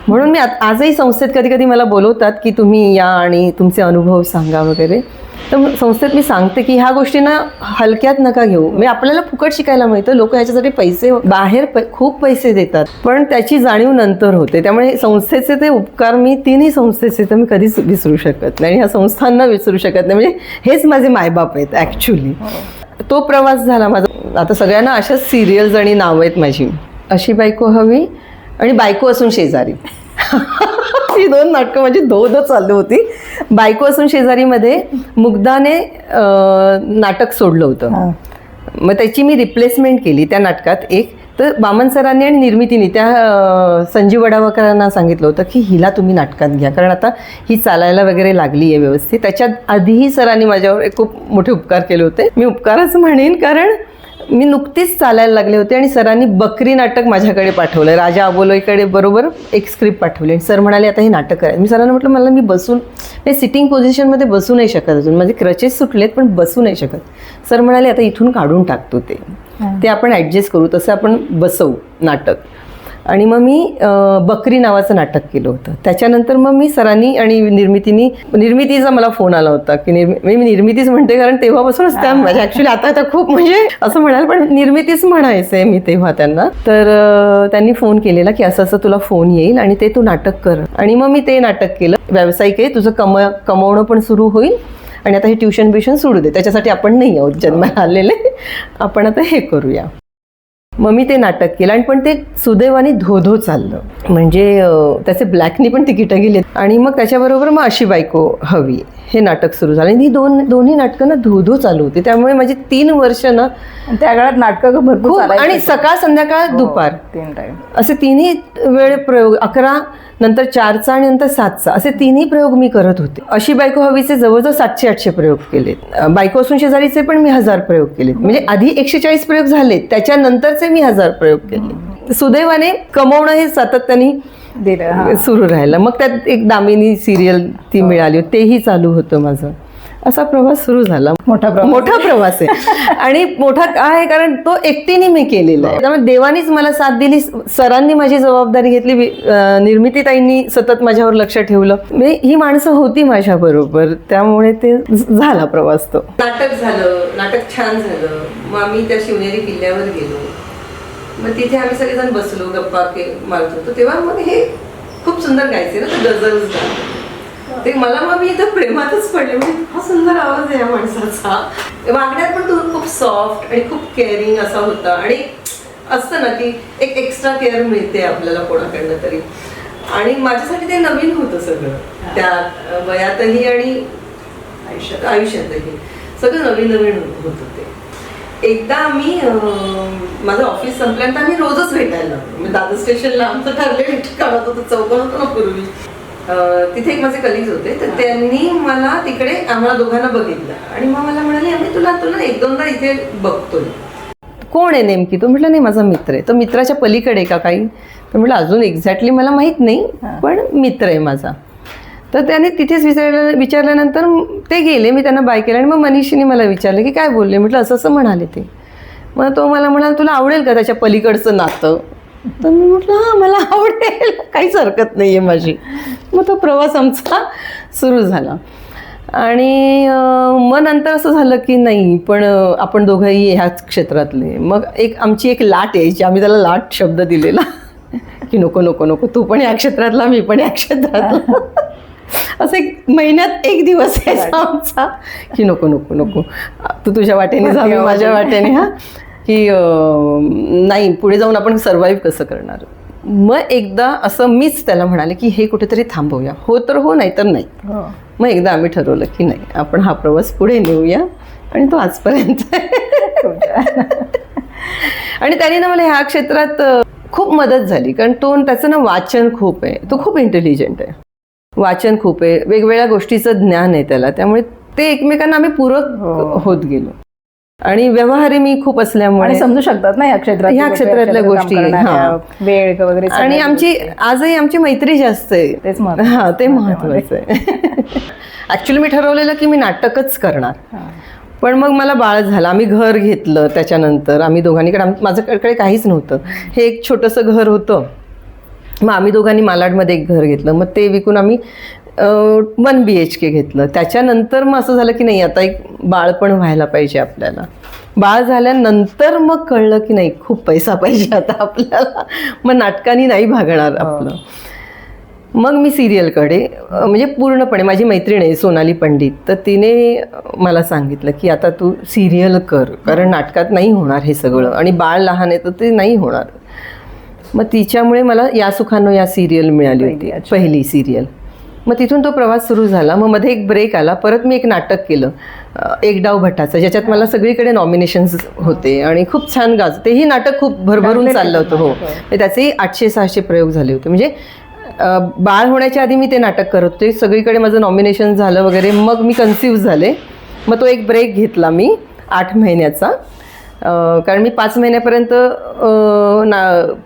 म्हणून मी आजही संस्थेत कधी कधी मला बोलवतात की तुम्ही या आणि तुमचे अनुभव सांगा वगैरे. तर संस्थेत मी सांगते की ह्या गोष्टींना हलक्यात नका घेऊ. म्हणजे आपल्याला फुकट शिकायला मिळतं. लोक ह्याच्यासाठी पैसे बाहेर खूप पैसे देतात, पण त्याची जाणीव नंतर होते. त्यामुळे संस्थेचे ते उपकार मी 3ही संस्थेचे तर मी कधीच विसरू शकत नाही आणि ह्या संस्थांना विसरू शकत नाही. म्हणजे हेच माझे मायबाप आहेत ॲक्च्युली. तो प्रवास झाला माझा. आता सगळ्यांना अशाच सिरियल्स आणि नावं आहेत माझी. अशी बायको हवी आणि बायको असून शेजारी. ही 2 नाटकं माझी धो चालू होती. बायको असून शेजारीमध्ये मुग्धाने नाटक सोडलं होतं. मग त्याची मी रिप्लेसमेंट केली त्या नाटकात एक. तर बामन सरांनी आणि निर्मितीने त्या संजीव वडावकरांना सांगितलं होतं की हिला तुम्ही नाटकात घ्या, कारण आता ही चालायला वगैरे लागली आहे व्यवस्थित. त्याच्यात आधीही सरांनी माझ्यावर एक खूप मोठे उपकार केले होते. मी उपकारच म्हणेन, कारण मी नुकतीच चालायला लागले होते आणि सरांनी बकरी नाटक माझ्याकडे पाठवलं. राजा अबोलोईकडे बरोबर एक स्क्रिप्ट पाठवली आणि सर म्हणाले आता हे नाटक करायचं. मी सरांना म्हटलं मला मी बसून सिटिंग पोझिशनमध्ये बसू नाही शकत, अजून माझे क्रचेस सुटलेत पण बसू नाही शकत. सर म्हणाले आता इथून काढून टाकतो ते आपण ॲडजस्ट करू, तसं आपण बसवू नाटक. आणि मग मी बकरी नावाचं नाटक केलं होतं. त्याच्यानंतर मग मी सरांनी आणि निर्मितीचा मला फोन आला होता की मी निर्मितीच म्हणते कारण तेव्हापासूनच त्या माझ्या ॲक्च्युली आता खूप म्हणजे असं म्हणाल, पण निर्मितीच म्हणायचं मी तेव्हा त्यांना. तर त्यांनी फोन केलेला की असं असं तुला फोन येईल आणि ते तू नाटक कर. आणि मग मी ते नाटक केलं. व्यावसायिक आहे, तुझं कमवणं पण सुरू होईल आणि आता हे ट्युशन बिशन सोडू दे, त्याच्यासाठी आपण नाही आहोत जन्माला आलेले, आपण आता हे करूया. मग मी ते नाटक केलं आणि पण ते सुदैवाने धो चाललं. म्हणजे त्याचे ब्लॅकनी पण तिकीटं गेली. आणि मग त्याच्याबरोबर मग अशी बायको हवी हे नाटक सुरू झालं. आणि ही दोन्ही नाटकं ना धो चालू होती. त्यामुळे माझी 3 वर्ष ना त्या काळात नाटकं भरपूर खूप, चालायची. आणि सकाळ संध्याकाळ दुपार 3 टाइम असे 3ही वेळ प्रयोग, 11 नंतर 4चा आणि नंतर 7चा असे 3ही प्रयोग मी करत होते. अशी बायको हवीचे जवळजवळ 700-800 प्रयोग केलेत. बायको असून शेजारीचे पण मी 1000 प्रयोग केलेत. म्हणजे आधी 140 प्रयोग झालेत, त्याच्यानंतरचे मी 1000 प्रयोग केले. सुदैवाने कमवणं हे सातत्याने दिलं. सुरू राहिलं. मग त्यात एक दामिनी सिरियल ती मिळाली, तेही चालू होतं माझं. असा प्रवास सुरू झाला. मोठा प्रवास आहे. आणि मोठा काय आहे, कारण तो एकटीने मी केलेला आहे. त्यामुळे देवानीच मला साथ दिली, सरांनी माझी जबाबदारी घेतली, निर्मितीताईंनी सतत माझ्यावर लक्ष ठेवलं. म्हणजे ही माणसं होती माझ्याबरोबर, त्यामुळे ते झाला प्रवास तो. नाटक झालं, नाटक छान झालं. मग आम्ही त्या शिवनेरी किल्ल्यावर गेलो. मग तिथे आम्ही सगळेजण बसलो, गप्पा मारत होतो. तेव्हा मग हे खूप सुंदर गायचे ना, ते गझल्स गाणं. ते मला मग मी इथं प्रेमातच पडले. म्हणजे हा सुंदर आवाज आहे या माणसाचा. वागण्यात पण तो खूप सॉफ्ट आणि खूप केअरिंग असा होता. आणि असतं ना की एक एक्स्ट्रा केअर मिळते आपल्याला कोणाकडनं तरी. आणि माझ्यासाठी ते नवीन होतं सगळं, त्या वयातही आणि आयुष्यातही सगळं नवीन होत होते. एकदा आम्ही माझं ऑफिस संपल्यानंतर आम्ही रोजच भेटायला लागलो. मी दादर स्टेशनला आमचं ठरलेलं ठिकाण होतं, चौकात होतं ना पूर्वी. तिथे एक माझे कलिग्स होते, तर त्यांनी मला तिकडे आम्हाला दोघांना बघितलं आणि मग मला म्हणाले आम्ही तुला 1-2दा इथे बघतोय. कोण आहे नेमकी? तो म्हटलं नाही माझा मित्र आहे. तो मित्राच्या पलीकडे का काही? तर म्हटलं अजून एक्झॅक्टली मला माहीत नाही, पण मित्र आहे माझा. तर त्याने तिथेच विचारल्यानंतर ते गेले. मी त्यांना बाय केलं आणि मग मनीषीने मला विचारलं की काय बोलले. म्हटलं असं असं म्हणाले ते. मग तो मला म्हणाला तुला आवडेल का त्याच्या पलीकडचं नातं? तर मी म्हटलं हां मला आवडेल, काहीच हरकत नाही आहे माझी. मग तो प्रवास आमचा सुरू झाला. आणि मग नंतर असं झालं की नाही पण आपण दोघंही ह्याच क्षेत्रातले. मग आमची एक लाट यायची, आम्ही त्याला लाट शब्द दिलेला की नको नको नको, तू पण या क्षेत्रातला, मी पण या क्षेत्रातला. असं एक महिन्यात एक दिवस यायचा आमचा की नको नको नको, तू तुझ्या वाटेने जा, मी माझ्या वाटेने. हां की नाही पुढे जाऊन आपण सर्वाईव्ह कसं करणार. मग एकदा असं मीच त्याला म्हणाले की हे कुठेतरी थांबवूया, हो तर हो नाही तर नाही. मग एकदा आम्ही ठरवलं की नाही आपण हा प्रवास पुढे नेऊया आणि तो आजपर्यंत. आणि त्याने ना मला ह्या क्षेत्रात खूप मदत झाली, कारण त्याचं ना वाचन खूप आहे, तो खूप इंटेलिजंट आहे, वाचन खूप आहे, वेगवेगळ्या गोष्टीचं ज्ञान आहे त्याला. त्यामुळे ते एकमेकांना आम्ही पूरक होत गेलो. आणि व्यवहारी मी खूप असल्यामुळे समजू शकतात ना ह्या क्षेत्रातल्या गोष्टी, वेळ वगैरे. आणि आजही आमची मैत्री जास्त आहे. तेच हां ते महत्वाचं आहे. ॲक्च्युली मी ठरवलेलं की मी नाटकच करणार, पण मग मला बाळ झालं. आम्ही घर घेतलं त्याच्यानंतर. आम्ही दोघांनीकडे माझ्याकडे काहीच नव्हतं. हे एक छोटंसं घर होतं. मग आम्ही दोघांनी मालाडमध्ये एक घर घेतलं. मग ते विकून आम्ही 1 BHK घेतलं. त्याच्यानंतर मग असं झालं की नाही आता एक बाळ पण व्हायला पाहिजे आपल्याला. बाळ झाल्यानंतर मग कळलं की नाही खूप पैसा पाहिजे आता आपल्याला, मग नाटकाने नाही भागणार आपलं. मग मी सिरियलकडे म्हणजे पूर्णपणे, माझी मैत्रीण आहे सोनाली पंडित, तर तिने मला सांगितलं की आता तू सिरियल कर, कारण नाटकात नाही होणार हे सगळं आणि बाळ लहान आहे तर ते नाही होणार. मग तिच्यामुळे मला या सुखानं या सिरियल मिळाली होती, अच्छा. पहिली सिरियल. मग तिथून तो प्रवास सुरू झाला. मग मध्ये एक ब्रेक आला. परत मी एक नाटक केलं, एक डाव भटाचं, ज्याच्यात मला सगळीकडे नॉमिनेशन्स होते आणि खूप छान तेही नाटक खूप भरभरून गाजलेलं चाललं होतं. हो, नाटक. त्याचेही 800-600 प्रयोग झाले होते. म्हणजे बाळ होण्याच्या आधी मी ते नाटक करत होते, सगळीकडे माझं नॉमिनेशन झालं वगैरे. मग मी कन्फ्यूज झाले. मग तो एक ब्रेक घेतला मी 8 महिन्याचा, कारण मी 5 महिन्यापर्यंत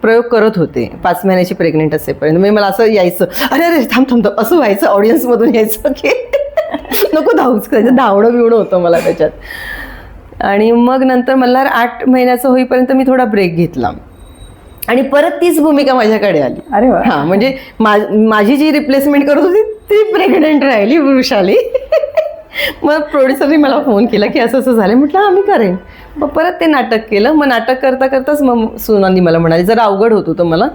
प्रयोग करत होते, 5 महिन्याची प्रेग्नेंट असेपर्यंत. म्हणजे मला असं यायचं, अरे अरे थांब असं व्हायचं, ऑडियन्समधून यायचं की नको धावूच करायचं, धावणं बिवणं होतं मला त्याच्यात. आणि मग नंतर मला 8 महिन्याचं होईपर्यंत मी थोडा ब्रेक घेतला आणि परत तीच भूमिका माझ्याकडे आली. अरे वा. हां, म्हणजे माझी जी रिप्लेसमेंट करत होती ती प्रेग्नेंट राहिली, वृषाली. मग प्रोड्युसरने मला फोन केला की असं असं झालं. म्हटलं हां मी करेन. मग परत ते नाटक केलं. मग नाटक करता करताच मग सोनाली मला म्हणाली, जरा अवघड होत होतं मला,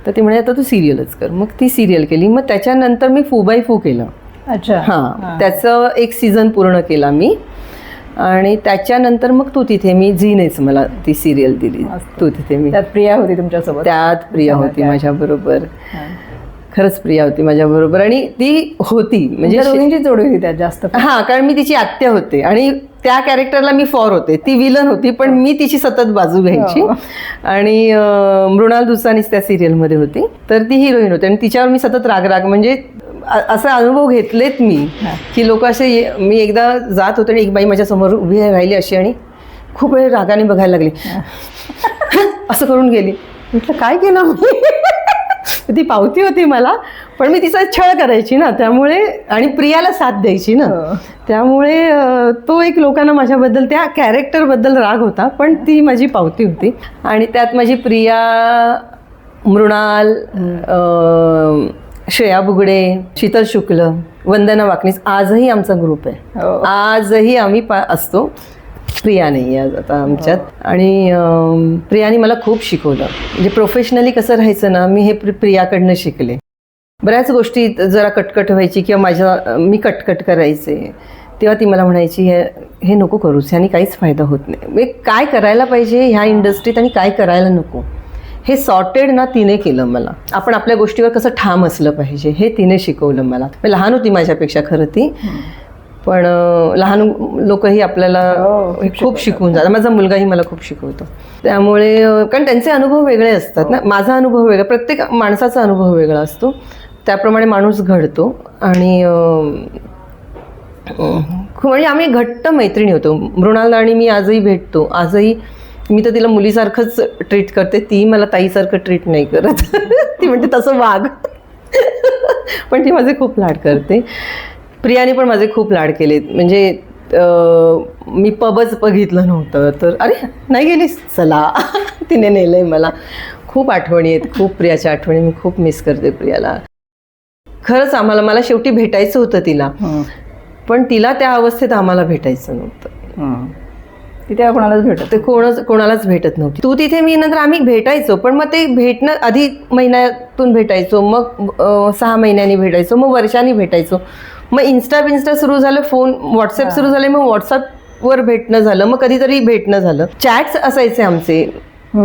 तर ते म्हणे आता तू सिरियलच कर. मग ती सिरियल केली. मग त्याच्यानंतर मी 4x4 केलं. अच्छा. हां, त्याचं एक सीझन पूर्ण केला मी. आणि त्याच्यानंतर मग तू तिथे मी झीनेच मला ती सिरियल दिली, तू तिथे मी. त्यात प्रिया होती तुमच्यासोबत. त्यात प्रिया होती माझ्याबरोबर. खरंच प्रिया होती माझ्याबरोबर आणि ती होती म्हणजे दोघींची जोडी होती त्यात जास्त. हां, कारण मी तिची आत्या होते आणि त्या कॅरेक्टरला मी फॉर होते. ती विलन होती पण मी तिची सतत बाजू घ्यायची. आणि मृणाल दुसानीच त्या सिरियलमध्ये होती, तर ती हिरोईन होती आणि तिच्यावर मी सतत राग म्हणजे असा अनुभव घेतलेत मी की लोक असे मी एकदा जात होते आणि एक बाई माझ्या समोर उभी राहिली अशी आणि खूप वेळ रागाने बघायला लागली, असं करून गेली. म्हटलं काय केलं मी? ती पावती होती मला, पण मी तिचा छळ करायची ना, त्यामुळे आणि प्रियाला साथ द्यायची ना, त्यामुळे तो एक लोकांना माझ्याबद्दल त्या कॅरेक्टरबद्दल राग होता, पण ती माझी पावती होती. आणि त्यात माझी प्रिया, मृणाल, श्रेया बुगडे, शीतल शुक्ल, वंदना वाकनीस, आजही आमचा ग्रुप आहे. आजही आम्ही असतो. प्रिया नाही आहे आता आमच्यात. आणि प्रियाने मला खूप शिकवलं, म्हणजे प्रोफेशनली कसं राहायचं ना, मी हे प्रियाकडनं शिकले. बऱ्याच गोष्टी जरा कटकट व्हायची किंवा मी कटकट करायचे, तेव्हा ती मला म्हणायची हे नको करूच, ह्यानी काहीच फायदा होत नाही. मी काय करायला पाहिजे ह्या इंडस्ट्रीत आणि काय करायला नको हे सॉर्टेड ना तिने केलं मला. आपण आपल्या गोष्टीवर कसं ठाम असलं पाहिजे हे तिने शिकवलं मला. लहान होती माझ्यापेक्षा खरं ती, पण लहान लोकही आपल्याला खूप शिकवून जातात. माझा मुलगाही मला खूप शिकवतो. त्यामुळे कारण त्यांचे अनुभव वेगळे असतात ना, माझा अनुभव वेगळा, प्रत्येक माणसाचा अनुभव वेगळा असतो, त्याप्रमाणे माणूस घडतो. आणि म्हणजे आम्ही घट्ट मैत्रिणी होतो. मृणाल आणि मी आजही भेटतो. आजही मी तर तिला मुलीसारखंच ट्रीट करते, ती मला ताईसारखं ट्रीट नाही करत. ती म्हणते तसं वाग. पण ती माझे खूप लाड करते. प्रियाने पण माझे खूप लाड केलेत. म्हणजे मी पबच बघितलं नव्हतं तर अरे नाही गेलीस चला, तिने नेलंय मला. खूप आठवणी आहेत, खूप प्रियाच्या आठवणी. मी खूप मिस करते प्रियाला. खरंच मला शेवटी भेटायचं होतं तिला, पण तिला त्या अवस्थेत आम्हाला भेटायचं नव्हतं. तिथे कोणालाच भेटत, ते कोणालाच भेटत नव्हती. तू तिथे मी नंतर आम्ही भेटायचो, पण मग ते भेटणं आधी महिन्यातून भेटायचो, मग 6 महिन्यांनी भेटायचो, मग वर्षांनी भेटायचो. मग इन्स्टा सुरू झालं, फोन व्हॉट्सअप सुरू झाले, मग व्हॉट्सअपवर भेटणं झालं, मग कधीतरी भेटणं झालं. चॅट्स असायचे आमचे,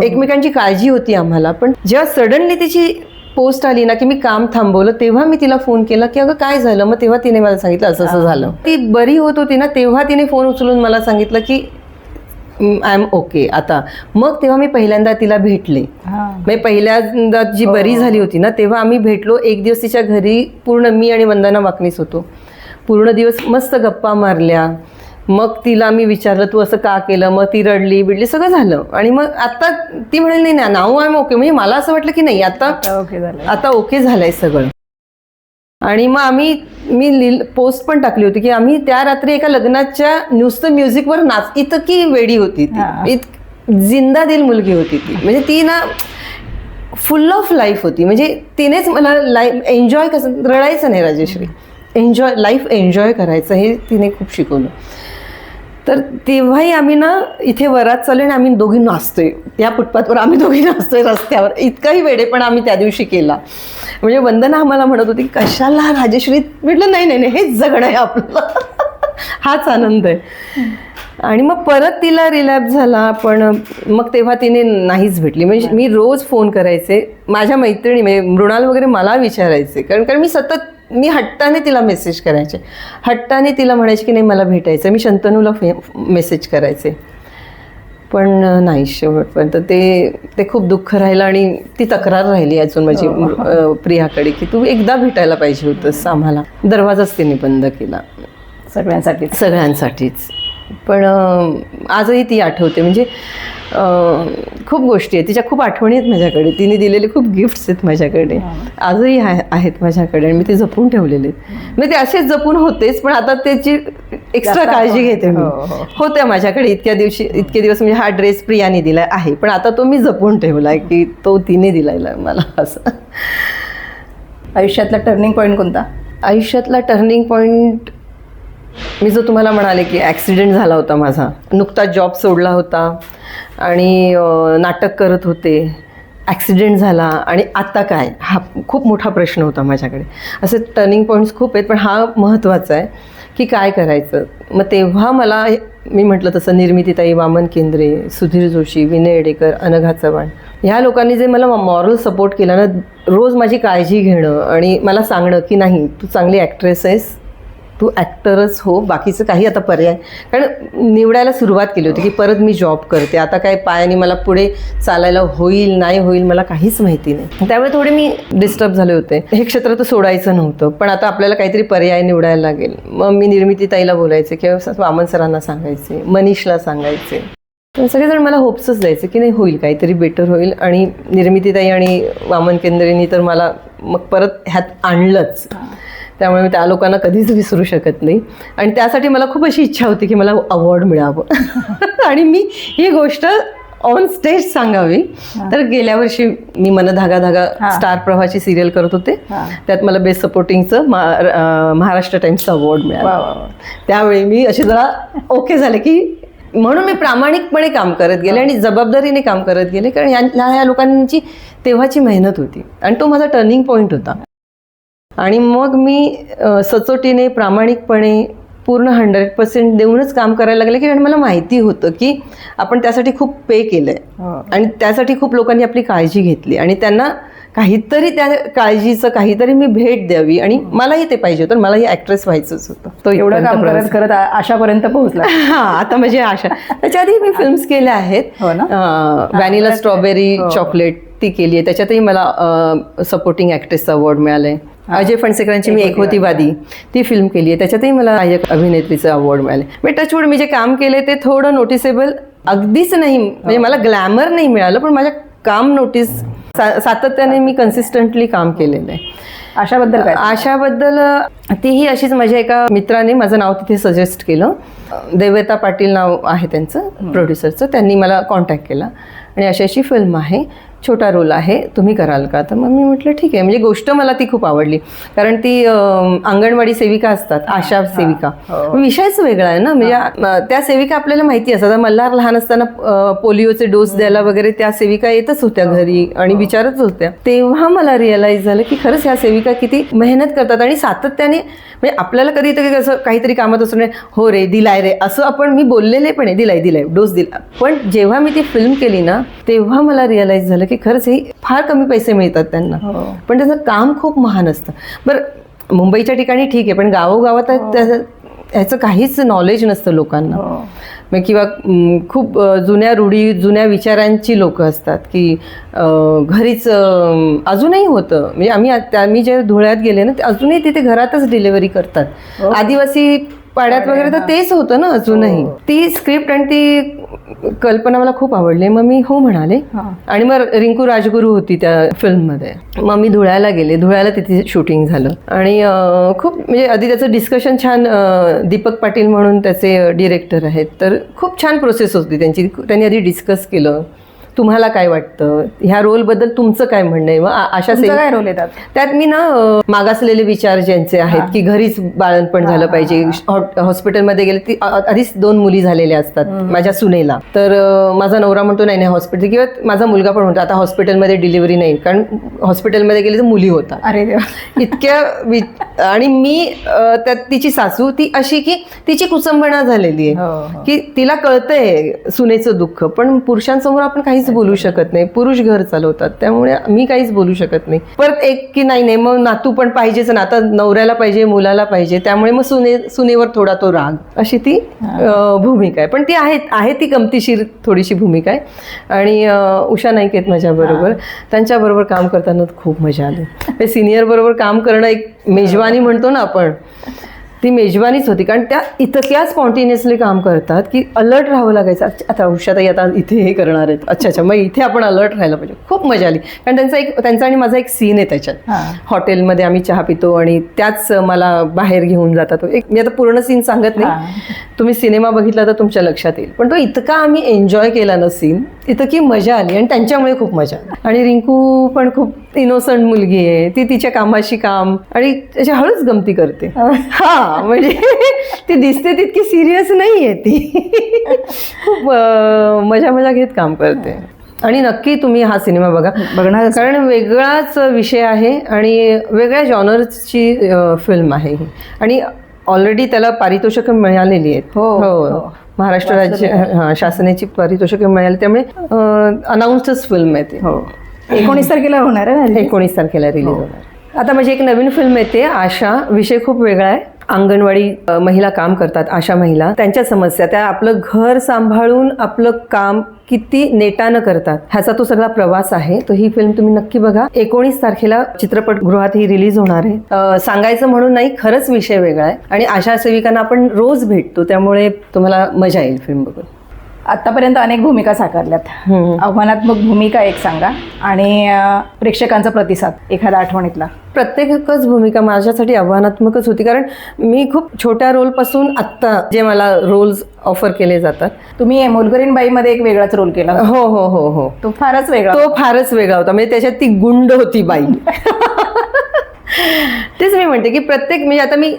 एकमेकांची काळजी होती आम्हाला. पण जेव्हा सडनली तिची पोस्ट आली ना की मी काम थांबवलं, तेव्हा मी तिला फोन केला की अगं काय झालं. मग तेव्हा तिने मला सांगितलं असं असं झालं. ती बरी होत होती ना, तेव्हा तिने फोन उचलून मला सांगितलं की आय एम ओके आता. मग तेव्हा मी पहिल्यांदा तिला भेटले. म्हणजे पहिल्यांदा जी बरी झाली होती ना, तेव्हा आम्ही भेटलो. एक दिवस तिच्या घरी पूर्ण मी आणि वंदना वाकनीस होतो. पूर्ण दिवस मस्त गप्पा मारल्या. मग तिला मी विचारलं तू असं का केलं, मग ती रडली बिडली, सगळं झालं. आणि मग आता ती म्हणाली नाही नाव आय एम ओके. म्हणजे मला असं वाटलं की नाही आता ओके झालंय सगळं. आणि मग मी पोस्ट पण टाकली होती की आम्ही त्या रात्री एका लग्नाच्या नुसतं म्युझिकवर इतकी वेडी होती ती, जिंदा दिल मुलगी होती ती. म्हणजे ती ना फुल ऑफ लाईफ होती. म्हणजे तिनेच मला लाईफ एन्जॉय कसं, रडायचं नाही राजेश्री, लाईफ एन्जॉय करायचं हे तिने खूप शिकवलं. तर तेव्हाही आम्ही ना इथे वरात चालू आणि आम्ही दोघी नाचतोय, या फुटपाथवर आम्ही दोघी नाचतोय रस्त्यावर. इतकाही वेडेपणा आम्ही त्या दिवशी केला. म्हणजे वंदना आम्हाला म्हणत होती कशाला राजेश्री. म्हटलं नाही नाही नाही, हेच जगणं आहे आपलं, हाच आनंद आहे. आणि मग परत तिला रिलॅप्स झाला, पण मग तेव्हा तिने नाहीच भेटली. म्हणजे मी रोज फोन करायचे, माझ्या मैत्रिणी म्हणजे मृणाल वगैरे मला विचारायचे, कारण मी हट्टाने तिला मेसेज करायचे, हट्टाने तिला म्हणायचे की नाही मला भेटायचं. मी शंतनूला मेसेज करायचे, पण नाही शेवटपर्यंत ते खूप दुःख राहिलं. आणि ती तक्रार राहिली अजून माझी प्रियाकडे की तू एकदा भेटायला पाहिजे होतंस आम्हाला. दरवाजाच तिने बंद केला सगळ्यांसाठीच. पण आजही ती आठवते. म्हणजे खूप गोष्टी आहेत तिच्या, खूप आठवणी आहेत माझ्याकडे. तिने दिलेले खूप गिफ्ट्स आहेत माझ्याकडे, आजही आहेत माझ्याकडे, आणि मी ते जपून ठेवलेले आहेत. म्हणजे ते असेच जपून होतेच, पण आता त्याची एक्स्ट्रा काळजी घेते मी. होत्या माझ्याकडे इतके दिवस. म्हणजे हा ड्रेस प्रियाने दिला आहे, पण आता तो मी जपून ठेवला आहे की तो तिने दिलाय मला. असं आयुष्यातला टर्निंग पॉईंट कोणता? आयुष्यातला टर्निंग पॉईंट मी जो तुम्हाला म्हणाले की ॲक्सिडेंट झाला होता माझा. नुकताच जॉब सोडला होता आणि नाटक करत होते, ॲक्सिडेंट झाला, आणि आता काय, हा खूप मोठा प्रश्न होता माझ्याकडे. असे टर्निंग पॉईंट्स खूप आहेत, पण हा महत्त्वाचा आहे की काय करायचं. मग तेव्हा मला मी म्हटलं तसं निर्मितीताई, वामन केंद्रे, सुधीर जोशी, विनय येडेकर, अनघा चव्हाण ह्या लोकांनी जे मला मॉरल सपोर्ट केला ना, रोज माझी काळजी घेणं आणि मला सांगणं की नाही तू चांगली ॲक्ट्रेस आहेस, तू ॲक्टरच हो, बाकीचं काही आता पर्याय. कारण निवडायला सुरुवात केली होती की परत मी जॉब करते, आता काय पायाने मला पुढे चालायला होईल नाही होईल मला काहीच माहिती नाही. त्यामुळे थोडे मी डिस्टर्ब झाले होते. हे क्षेत्र तर सोडायचं नव्हतं, पण आता आपल्याला काहीतरी पर्याय निवडायला लागेल. मग मी निर्मितीताईला बोलायचे किंवा वामन सरांना सांगायचे, मनीषला सांगायचे. तर सगळेजण मला होप्सच द्यायचे की नाही होईल, काहीतरी बेटर होईल. आणि निर्मितीताई आणि वामन केंद्रेंनी तर मला मग परत ह्यात आणलंच. त्यामुळे मी त्या लोकांना कधीच विसरू शकत नाही. आणि त्यासाठी मला खूप अशी इच्छा होती की मला अवॉर्ड मिळावं आणि मी ही गोष्ट ऑन स्टेज सांगावी. तर गेल्या वर्षी मी मन धागा धागा स्टार प्रवाहाची सिरियल करत होते, त्यात मला बेस्ट सपोर्टिंगचं महाराष्ट्र टाइम्सचं अवॉर्ड मिळालं. त्यावेळी मी अशी जरा ओके झाले की म्हणून मी प्रामाणिकपणे काम करत गेले आणि जबाबदारीने काम करत गेले, कारण ह्या लोकांची तेव्हाची मेहनत होती आणि तो माझा टर्निंग पॉईंट होता. आणि मग मी सचोटीने प्रामाणिकपणे पूर्ण 100% देऊनच काम करायला लागले, कारण मला माहिती होतं की आपण त्यासाठी खूप पे केलं आहे आणि त्यासाठी खूप लोकांनी आपली काळजी घेतली आणि त्यांना काहीतरी त्या काळजीचं काहीतरी मी भेट द्यावी. आणि मलाही ते पाहिजे होतं, मलाही ॲक्ट्रेस व्हायचंच होतं. तो एवढं काम करत करत आशापर्यंत पोहोचला. हां, आता माझी आशा. त्याच्या आधी मी फिल्म्स केल्या आहेत. व्हॅनिला स्ट्रॉबेरी चॉकलेट ती केली आहे, त्याच्यातही मला सपोर्टिंग ॲक्ट्रेसचा अवॉर्ड मिळाला आहे. अजय फणसेकरांची मी एक होती वादी ती फिल्म केली आहे, त्याच्यातही मला नायक अभिनेत्रीचं अवॉर्ड मिळाले. मी टचवूड मी जे काम केले ते थोडं नोटिसेबल अगदीच नाही, म्हणजे मला ग्लॅमर नाही मिळालं, पण माझ्या काम नोटीस सातत्याने मी कन्सिस्टंटली काम केलेलं आहे. अशाबद्दल काय? आशाबद्दल तीही अशीच माझ्या एका मित्राने माझं नाव तिथे सजेस्ट केलं. देवता पाटील नाव आहे त्यांचं प्रोड्युसरचं. त्यांनी मला कॉन्टॅक्ट केला आणि अशी फिल्म आहे, छोटा रोल आहे, तुम्ही कराल का? तर मग मी म्हटलं ठीक आहे. म्हणजे गोष्ट मला ती खूप आवडली, कारण ती अंगणवाडी सेविका असतात, आशा सेविका. विषयच वेगळा आहे ना. म्हणजे त्या सेविका आपल्याला माहिती असतात. मल्हार लहान असताना पोलिओचे डोस द्यायला वगैरे त्या सेविका येतच होत्या घरी आणि विचारच होत्या. तेव्हा मला रिअलाइज झालं की खरंच ह्या सेविका किती मेहनत करतात आणि सातत्याने. म्हणजे आपल्याला कधीतरी असं काहीतरी कामात असं नाही, हो रे दिलाय रे असं आपण मी बोललेले पण आहे, दिलाय डोस दिला. पण जेव्हा मी ती फिल्म केली ना तेव्हा मला रिअलाइज झालं की खरंच हे फार कमी पैसे मिळतात त्यांना, पण त्याचं काम खूप महान असतं. बरं मुंबईच्या ठिकाणी ठीक आहे, पण गावोगावात ह्याचं काहीच नॉलेज नसतं लोकांना. किंवा खूप जुन्या रूढी जुन्या विचारांची लोक असतात की घरीच अजूनही होतं. म्हणजे आम्ही जे धुळ्यात गेले ना ते अजूनही तिथे घरातच डिलिव्हरी करतात. आदिवासी पाड्यात वगैरे तर तेच होतं ना अजूनही. ती स्क्रिप्ट आणि ती कल्पना मला खूप आवडली. मग मी हो म्हणाले आणि मग रिंकू राजगुरू होती त्या फिल्ममध्ये. मग मी धुळ्याला गेले, धुळ्याला तिथे शूटिंग झालं आणि खूप म्हणजे आधी त्याचं डिस्कशन छान. दीपक पाटील म्हणून त्याचे डिरेक्टर आहेत, तर खूप छान प्रोसेस होती त्यांची. त्यांनी आधी डिस्कस केलं तुम्हाला काय वाटतं, ह्या रोलबद्दल तुमचं काय म्हणणं आहे. मग आशा तुमचा काय रोल येतात? त्यात मी ना मागासलेले विचार ज्यांचे आहेत की घरीच बाळणपण झालं पाहिजे, हॉस्पिटलमध्ये गेले ती आधीच 2 मुली झालेल्या असतात माझ्या सुनेला, तर माझा नवरा म्हणतो नाही नाही हॉस्पिटल, किंवा माझा मुलगा पण म्हणतो आता हॉस्पिटलमध्ये डिलिव्हरी नाही, कारण हॉस्पिटलमध्ये गेले तर मुली होतात. अरे देवा. इतक्या आणि मी त्यात तिची सासू ती अशी की तिची कुचंबणा झालेली आहे की तिला कळतंय सुनेचं दुःख, पण पुरुषांसमोर आपण काहीच बोलू शकत नाही. पुरुष घर चालवतात, त्यामुळे मी काहीच बोलू शकत नाही. परत एक की नाही नाही मग नातू पण पाहिजेच ना, आता नवऱ्याला पाहिजे, मुलाला पाहिजे, त्यामुळे मग सुनेवर थोडा तो राग, अशी ती भूमिका आहे. पण ती आहे ती गमतीशीर थोडीशी भूमिका आहे. आणि उषा नाईक आहेत माझ्याबरोबर, त्यांच्याबरोबर काम करताना खूप मजा आली. सिनियर बरोबर काम करणं एक मेजवानी म्हणतो ना आपण, ती मेजवानीच होती, कारण त्या इतक्या स्पॉन्टेनियसली काम करतात की अलर्ट राहावं लागायचं. आता उषाताई आता इथे हे करणार आहेत, अच्छा मग इथे आपण अलर्ट राहायला पाहिजे. खूप मजा आली, कारण त्यांचा आणि माझा एक सीन आहे त्याच्यात. हॉटेलमध्ये आम्ही चहा पितो आणि त्याच मला बाहेर घेऊन जातात. मी आता पूर्ण सीन सांगत नाही, तुम्ही सिनेमा बघितला तर तुमच्या लक्षात येईल. पण तो इतका आम्ही एन्जॉय केला ना सीन, इतकी मजा आली आणि त्यांच्यामुळे खूप मजा आली. आणि रिंकू पण खूप इनोसंट मुलगी आहे, ती तिच्या कामाशी काम आणि त्याच्या हळूच गमती करते. हा म्हणजे ती दिसते तितकी सिरियस नाही आहे, ती खूप मजा घेत काम करते. आणि नक्की तुम्ही हा सिनेमा बघणार, कारण वेगळाच विषय आहे आणि वेगळ्या जॉनर्सची फिल्म आहे ही. आणि ऑलरेडी त्याला पारितोषिकं मिळालेली आहेत. हो, महाराष्ट्र राज्य शासनाची पारितोषिकं मिळाली, त्यामुळे अनाऊन्स्डच फिल्म आहे ती. हो, 19 तारखेला होणार आहे. 19 तारखेला रिलीज होणार. आता माझी एक नवीन फिल्म येते आशा. विषय खूप वेगळा आहे. अंगणवाडी महिला काम करतात, आशा महिला, त्यांच्या समस्या, त्या आपलं घर सांभाळून आपलं काम किती नेटानं करतात ह्याचा तो सगळा प्रवास आहे. तर ही फिल्म तुम्ही नक्की बघा. 19 तारखेला चित्रपटगृहात ही रिलीज होणार आहे. सांगायचं म्हणून नाही, खरंच विषय वेगळा आहे आणि आशा सेविकांना आपण रोज भेटतो, त्यामुळे तुम्हाला मजा येईल फिल्म बघून. आतापर्यंत अनेक भूमिका साकारल्यात, आव्हानात्मक भूमिका एक सांगा आणि प्रेक्षकांचा प्रतिसाद एखादा आठवणीतला. प्रत्येकच भूमिका माझ्यासाठी आव्हानात्मकच होती, कारण मी खूप छोट्या रोलपासून आत्ता जे मला रोल्स ऑफर केले जातात. तुम्ही मोलकरीण बाईमध्ये एक वेगळाच रोल केला. हो हो हो हो, तो फारच वेगळा होता. म्हणजे त्याच्यात ती गुंड होती बाई. तेच मी म्हणते की प्रत्येक, म्हणजे आता मी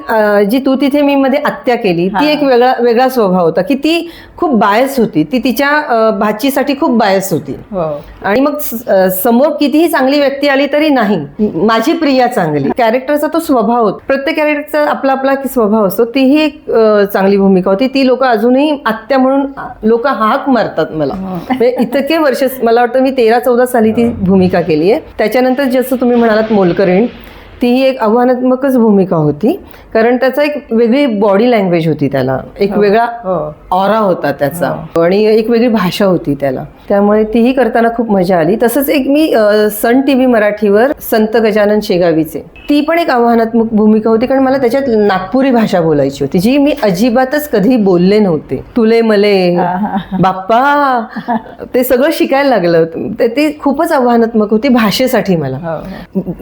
जी तू तिथे मी मध्ये आत्या केली, ती एक वेगळा स्वभाव होता की ती खूप बायस होती, ती तिच्या भाचीसाठी खूप बायस होती. आणि मग समोर कितीही चांगली व्यक्ती आली तरी नाही, माझी प्रिया चांगली. कॅरेक्टरचा तो स्वभाव होता, प्रत्येक कॅरेक्टरचा आपला आपला स्वभाव असतो. तीही एक चांगली भूमिका होती. ती लोक अजूनही आत्या म्हणून लोक हाक मारतात मला. म्हणजे इतके वर्ष, मला वाटतं मी 13-14 साली ती भूमिका केली आहे. त्याच्यानंतर जसं तुम्ही म्हणालात मोलकरीण, तीही एक आव्हानात्मकच भूमिका होती, कारण त्याचा एक वेगळी बॉडी लँग्वेज होती, त्याला एक वेगळा ऑरा होता त्याचा, आणि एक वेगळी भाषा होती त्याला, त्यामुळे तीही करताना खूप मजा आली. तसंच एक मी सन TV मराठीवर संत गजानन शेगावीचे, ती पण एक आव्हानात्मक भूमिका होती, कारण मला त्याच्यात नागपुरी भाषा बोलायची होती, जी मी अजिबातच कधी बोलले नव्हते. तुले मले बाप्पा, ते सगळं शिकायला लागलं. ते खूपच आव्हानात्मक होती भाषेसाठी मला.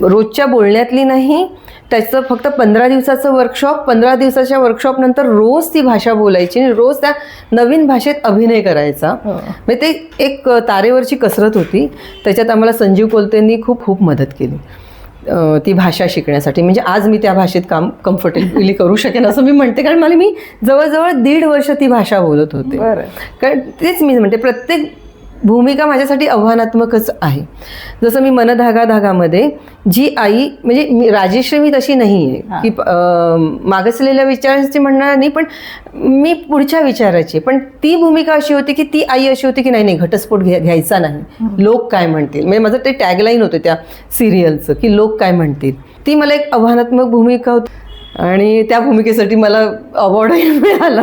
रोजच्या बोलण्यातली नाही, त्याचं फक्त 15 दिवसाचं वर्कशॉप, 15 दिवसाच्या वर्कशॉप नंतर रोज ती भाषा बोलायची आणि रोज त्या नवीन भाषेत अभिनय करायचा. म्हणजे ते एक तारेवरची कसरत होती. त्याच्यात आम्हाला संजीव कोलतेंनी खूप मदत केली ती भाषा शिकण्यासाठी. म्हणजे आज मी त्या भाषेत काम कम्फर्टेबली करू शकेन असं मी म्हणते, कारण मी जवळजवळ 1.5 वर्ष ती भाषा बोलत होते. कारण तेच मी म्हणते, प्रत्येक भूमिका माझ्यासाठी आव्हानात्मकच आहे. जसं मी मन धागा धागामध्ये जी आई, म्हणजे राजेश्री मी तशी नाही आहे की मागासलेल्या विचारांची म्हणणार नाही, पण मी पुढच्या विचाराची. पण ती भूमिका अशी होती की ती आई अशी होती की नाही घटस्फोट घ्यायचा नाही, लोक काय म्हणतील. म्हणजे माझं ते टॅगलाईन होतं त्या सिरियलचं की लोक काय म्हणतील. ती मला एक आव्हानात्मक भूमिका होती आणि त्या भूमिकेसाठी मला अवॉर्डही मिळाला,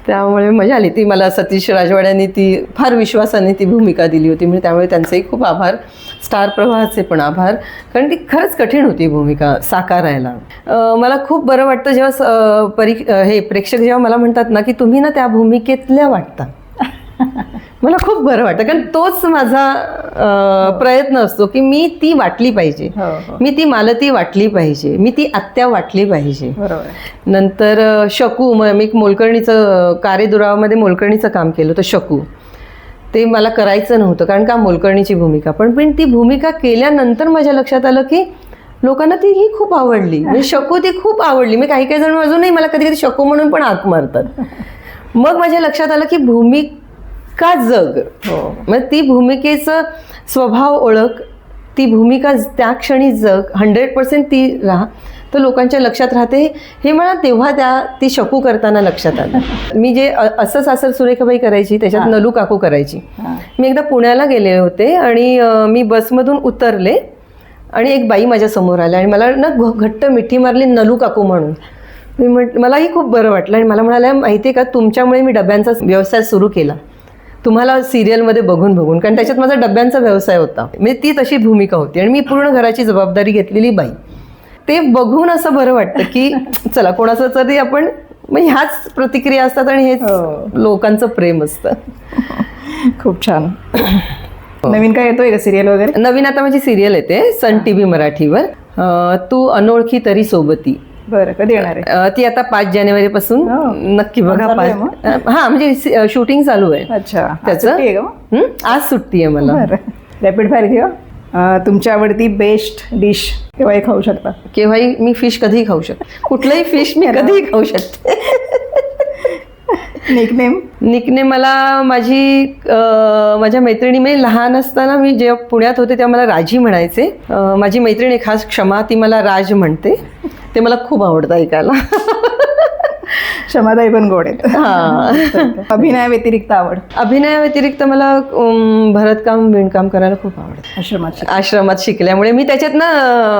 त्यामुळे मजा आली. ती मला सतीश राजवाड्यांनी ती फार विश्वासाने ती भूमिका दिली होती, म्हणजे त्यामुळे त्यांचेही खूप आभार. स्टार प्रवाहाचे पण आभार, कारण ती खरंच कठीण होती भूमिका साकारायला. मला खूप बरं वाटतं जेव्हा हे प्रेक्षक जेव्हा मला म्हणतात ना की तुम्ही ना त्या भूमिकेतल्या वाटता, मला खूप बरं वाटतं, कारण तोच माझा प्रयत्न असतो की मी ती वाटली पाहिजे, मी ती मालती वाटली पाहिजे, मी ती आत्या वाटली पाहिजे. नंतर शकू, मी मोलकर्णीचं कार्यदुरावामध्ये मोलकर्णीचं काम केलं होतं शकू. ते मला करायचं नव्हतं, कारण का मोलकर्णीची भूमिका. पण ती भूमिका केल्यानंतर माझ्या लक्षात आलं की लोकांना ती ही खूप आवडली, म्हणजे शकू ती खूप आवडली. मी काही जण अजूनही मला कधी कधी शकू म्हणून पण हाक मारतात. मग माझ्या लक्षात आलं की भूमिका जग, मग ती भूमिकेचं स्वभाव ओळख, ती भूमिका त्या क्षणी जग, 100% ती राहा, तर लोकांच्या लक्षात राहते. हे मला तेव्हा ती शकू करताना लक्षात आलं. मी जे असं सासर सुरेखाबाई करायची त्याच्यात नलू काकू करायची. मी एकदा पुण्याला गेले होते आणि मी बसमधून उतरले आणि एक बाई माझ्या समोर आल्या आणि मला ना घट्ट मिठी मारली, नलू काकू म्हणून. मी मलाही खूप बरं वाटलं आणि मला म्हणाल्या, माहिती आहे का, तुमच्यामुळे मी डब्यांचा व्यवसाय सुरू केला, तुम्हाला सिरियलमध्ये बघून, कारण त्याच्यात माझा डब्यांचा व्यवसाय होता. म्हणजे ती तशी भूमिका होती आणि मी पूर्ण घराची जबाबदारी घेतलेली बाई. ते बघून असं बरं वाटतं की चला कोणाचं तरी आपण, म्हणजे ह्याच प्रतिक्रिया असतात आणि हेच लोकांचं प्रेम असतं. खूप छान. नवीन काय येतोय का सिरियल वगैरे? नवीन आता माझी सिरियल येते सन TV मराठीवर, तू अनोळखी तरी सोबती. बरं, कधी येणार आहे? ती आता 5 जानेवारीपासून नक्की बघा. हा, म्हणजे शूटिंग चालू आहे. अच्छा, त्याचं आज सुट्टी आहे मला. रॅपिड फायर घेऊ. तुमची आवडती बेस्ट डिश केव्हाही खाऊ शकता? केव्हाही मी फिश कधीही खाऊ शकते, कुठलंही फिश मी कधीही खाऊ शकते. निकनेम मला माझ्या मैत्रिणी, मी लहान असताना मी जेव्हा पुण्यात होते तेव्हा मला राजी म्हणायचे. माझी मैत्रिणी खास क्षमा, ती मला राज म्हणते. ते मला खूप आवडतं ऐकायला. क्षमाताई पण गोड आहेत. हां. अभिनयाव्यतिरिक्त मला भरतकाम, विणकाम करायला खूप आवडतं. आश्रमात शिकल्यामुळे मी त्याच्यात ना,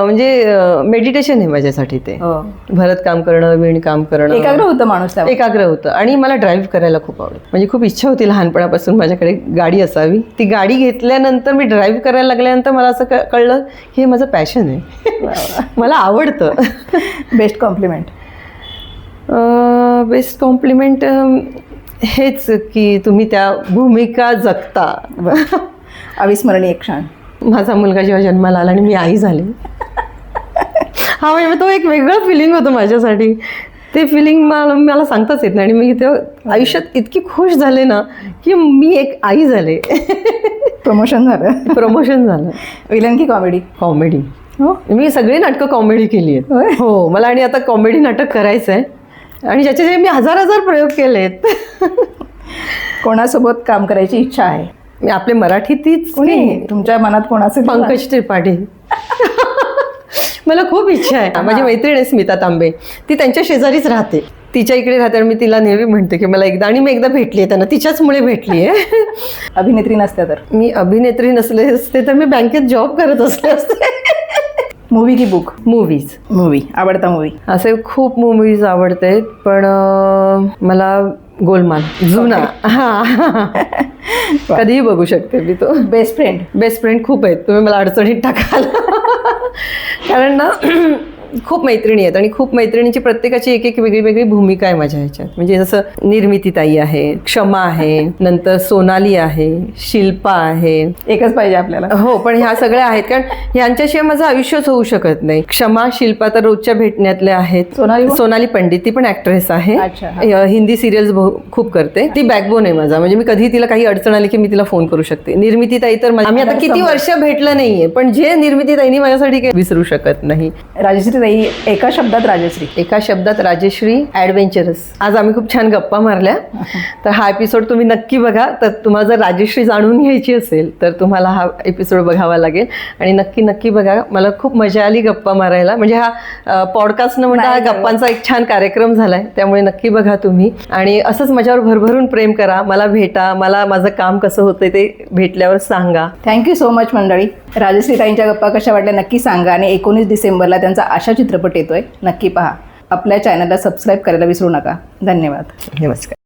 म्हणजे मेडिटेशन आहे माझ्यासाठी ते. भरतकाम करणं, विणकाम करणं, एकाग्र होतं माणूस, एकाग्र होतं. आणि मला ड्राईव्ह करायला खूप आवडतं. म्हणजे खूप इच्छा होती लहानपणापासून माझ्याकडे गाडी असावी. ती गाडी घेतल्यानंतर, मी ड्राईव्ह करायला लागल्यानंतर मला असं कळलं की हे माझं पॅशन आहे. मला आवडतं. Best complement? बेस्ट कॉम्प्लिमेंट हेच की तुम्ही त्या भूमिका जगता. अविस्मरणीय क्षण? माझा मुलगा जेव्हा जन्माला आला आणि मी आई झाली, हा, म्हणजे तो एक वेगळं फिलिंग होतं माझ्यासाठी. ते फिलिंग मला सांगताच येत नाही. आणि मी तेव्हा आयुष्यात इतकी खुश झाले ना की मी एक आई झाले. प्रमोशन झालं. विलन की कॉमेडी? कॉमेडी. मी सगळी नाटकं कॉमेडी केली आहेत. हो, मला आणि आता कॉमेडी नाटक करायचं आहे आणि ज्याचे मी हजार प्रयोग केलेत. कोणासोबत काम करायची इच्छा आहे? मी आपले मराठीतच. तुमच्या मनात कोणाचे? पंकज त्रिपाठी. मला खूप इच्छा आहे. माझी मैत्रीण आहे स्मिता तांबे, ती त्यांच्या शेजारीच राहते. तिच्या इकडे राहते आणि मी तिला नेहमी म्हणते की मला एकदा, आणि मी एकदा भेटली आहे त्यांना, तिच्याचमुळे भेटली आहे. अभिनेत्री नसत्या तर? मी अभिनेत्री नसले असते तर मी बँकेत जॉब करत असले असते. मूवी की बुक? मूवी. आवडता मूवी? असे खूप मूवीज आवडते, पण मला गोलमाल जुना, हा, कधीही बघू शकते मी तो. बेस्ट फ्रेंड खूप आहेत, तुम्ही मला अडचणीत टाकाल. कारण ना खूप मैत्रिणी आहेत आणि खूप मैत्रिणींची प्रत्येकाची एक एक वेगळी भूमिका आहे माझ्या ह्याच्यात. म्हणजे जसं निर्मितीताई आहे, क्षमा आहे, नंतर सोनाली आहे, शिल्पा आहे. एकच पाहिजे आपल्याला? हो, पण ह्या सगळ्या आहेत, कारण ह्यांच्याशिवाय माझं आयुष्यच होऊ शकत नाही. क्षमा, शिल्पा तर रोजच्या भेटण्यातल्या आहेत. सोनाली पंडित, ती पण ऍक्ट्रेस आहे. हिंदी सिरियल्स खूप करते. ती बॅकबोन आहे माझा. म्हणजे मी कधी तिला काही अडचण आली की मी तिला फोन करू शकते. निर्मितीताई तर आम्ही आता किती वर्ष भेटलं नाहीये, पण जे निर्मितीताईनी माझ्यासाठी काही विसरू शकत नाही. राजश्री ताई, एका शब्दात राजश्री ॲडव्हेंचरस. आज आम्ही खूप छान गप्पा मारल्या. तर हा एपिसोड तुम्ही नक्की बघा. तर तुम्हाला जर राजश्री जाणून घ्यायची असेल तर तुम्हाला हा एपिसोड बघावा लागेल आणि नक्की बघा. मला खूप मजा आली गप्पा मारायला. म्हणजे हा पॉडकास्ट न म्हणता हा गप्पांचा एक छान कार्यक्रम झालाय. त्यामुळे नक्की बघा तुम्ही आणि असंच माझ्यावर भरभरून प्रेम करा. मला भेटा, मला माझं काम कसं होतंय ते भेटल्यावर सांगा. थँक्यू सो मच मंडळी. राजश्री ताईंच्या गप्पा कशा वाटल्या नक्की सांगा. आणि 19 डिसेंबरला त्यांचा आशा चित्रपट येतोय, नक्की पहा. आपल्या चॅनलला सबस्क्राईब करायला विसरू नका. धन्यवाद. नमस्कार.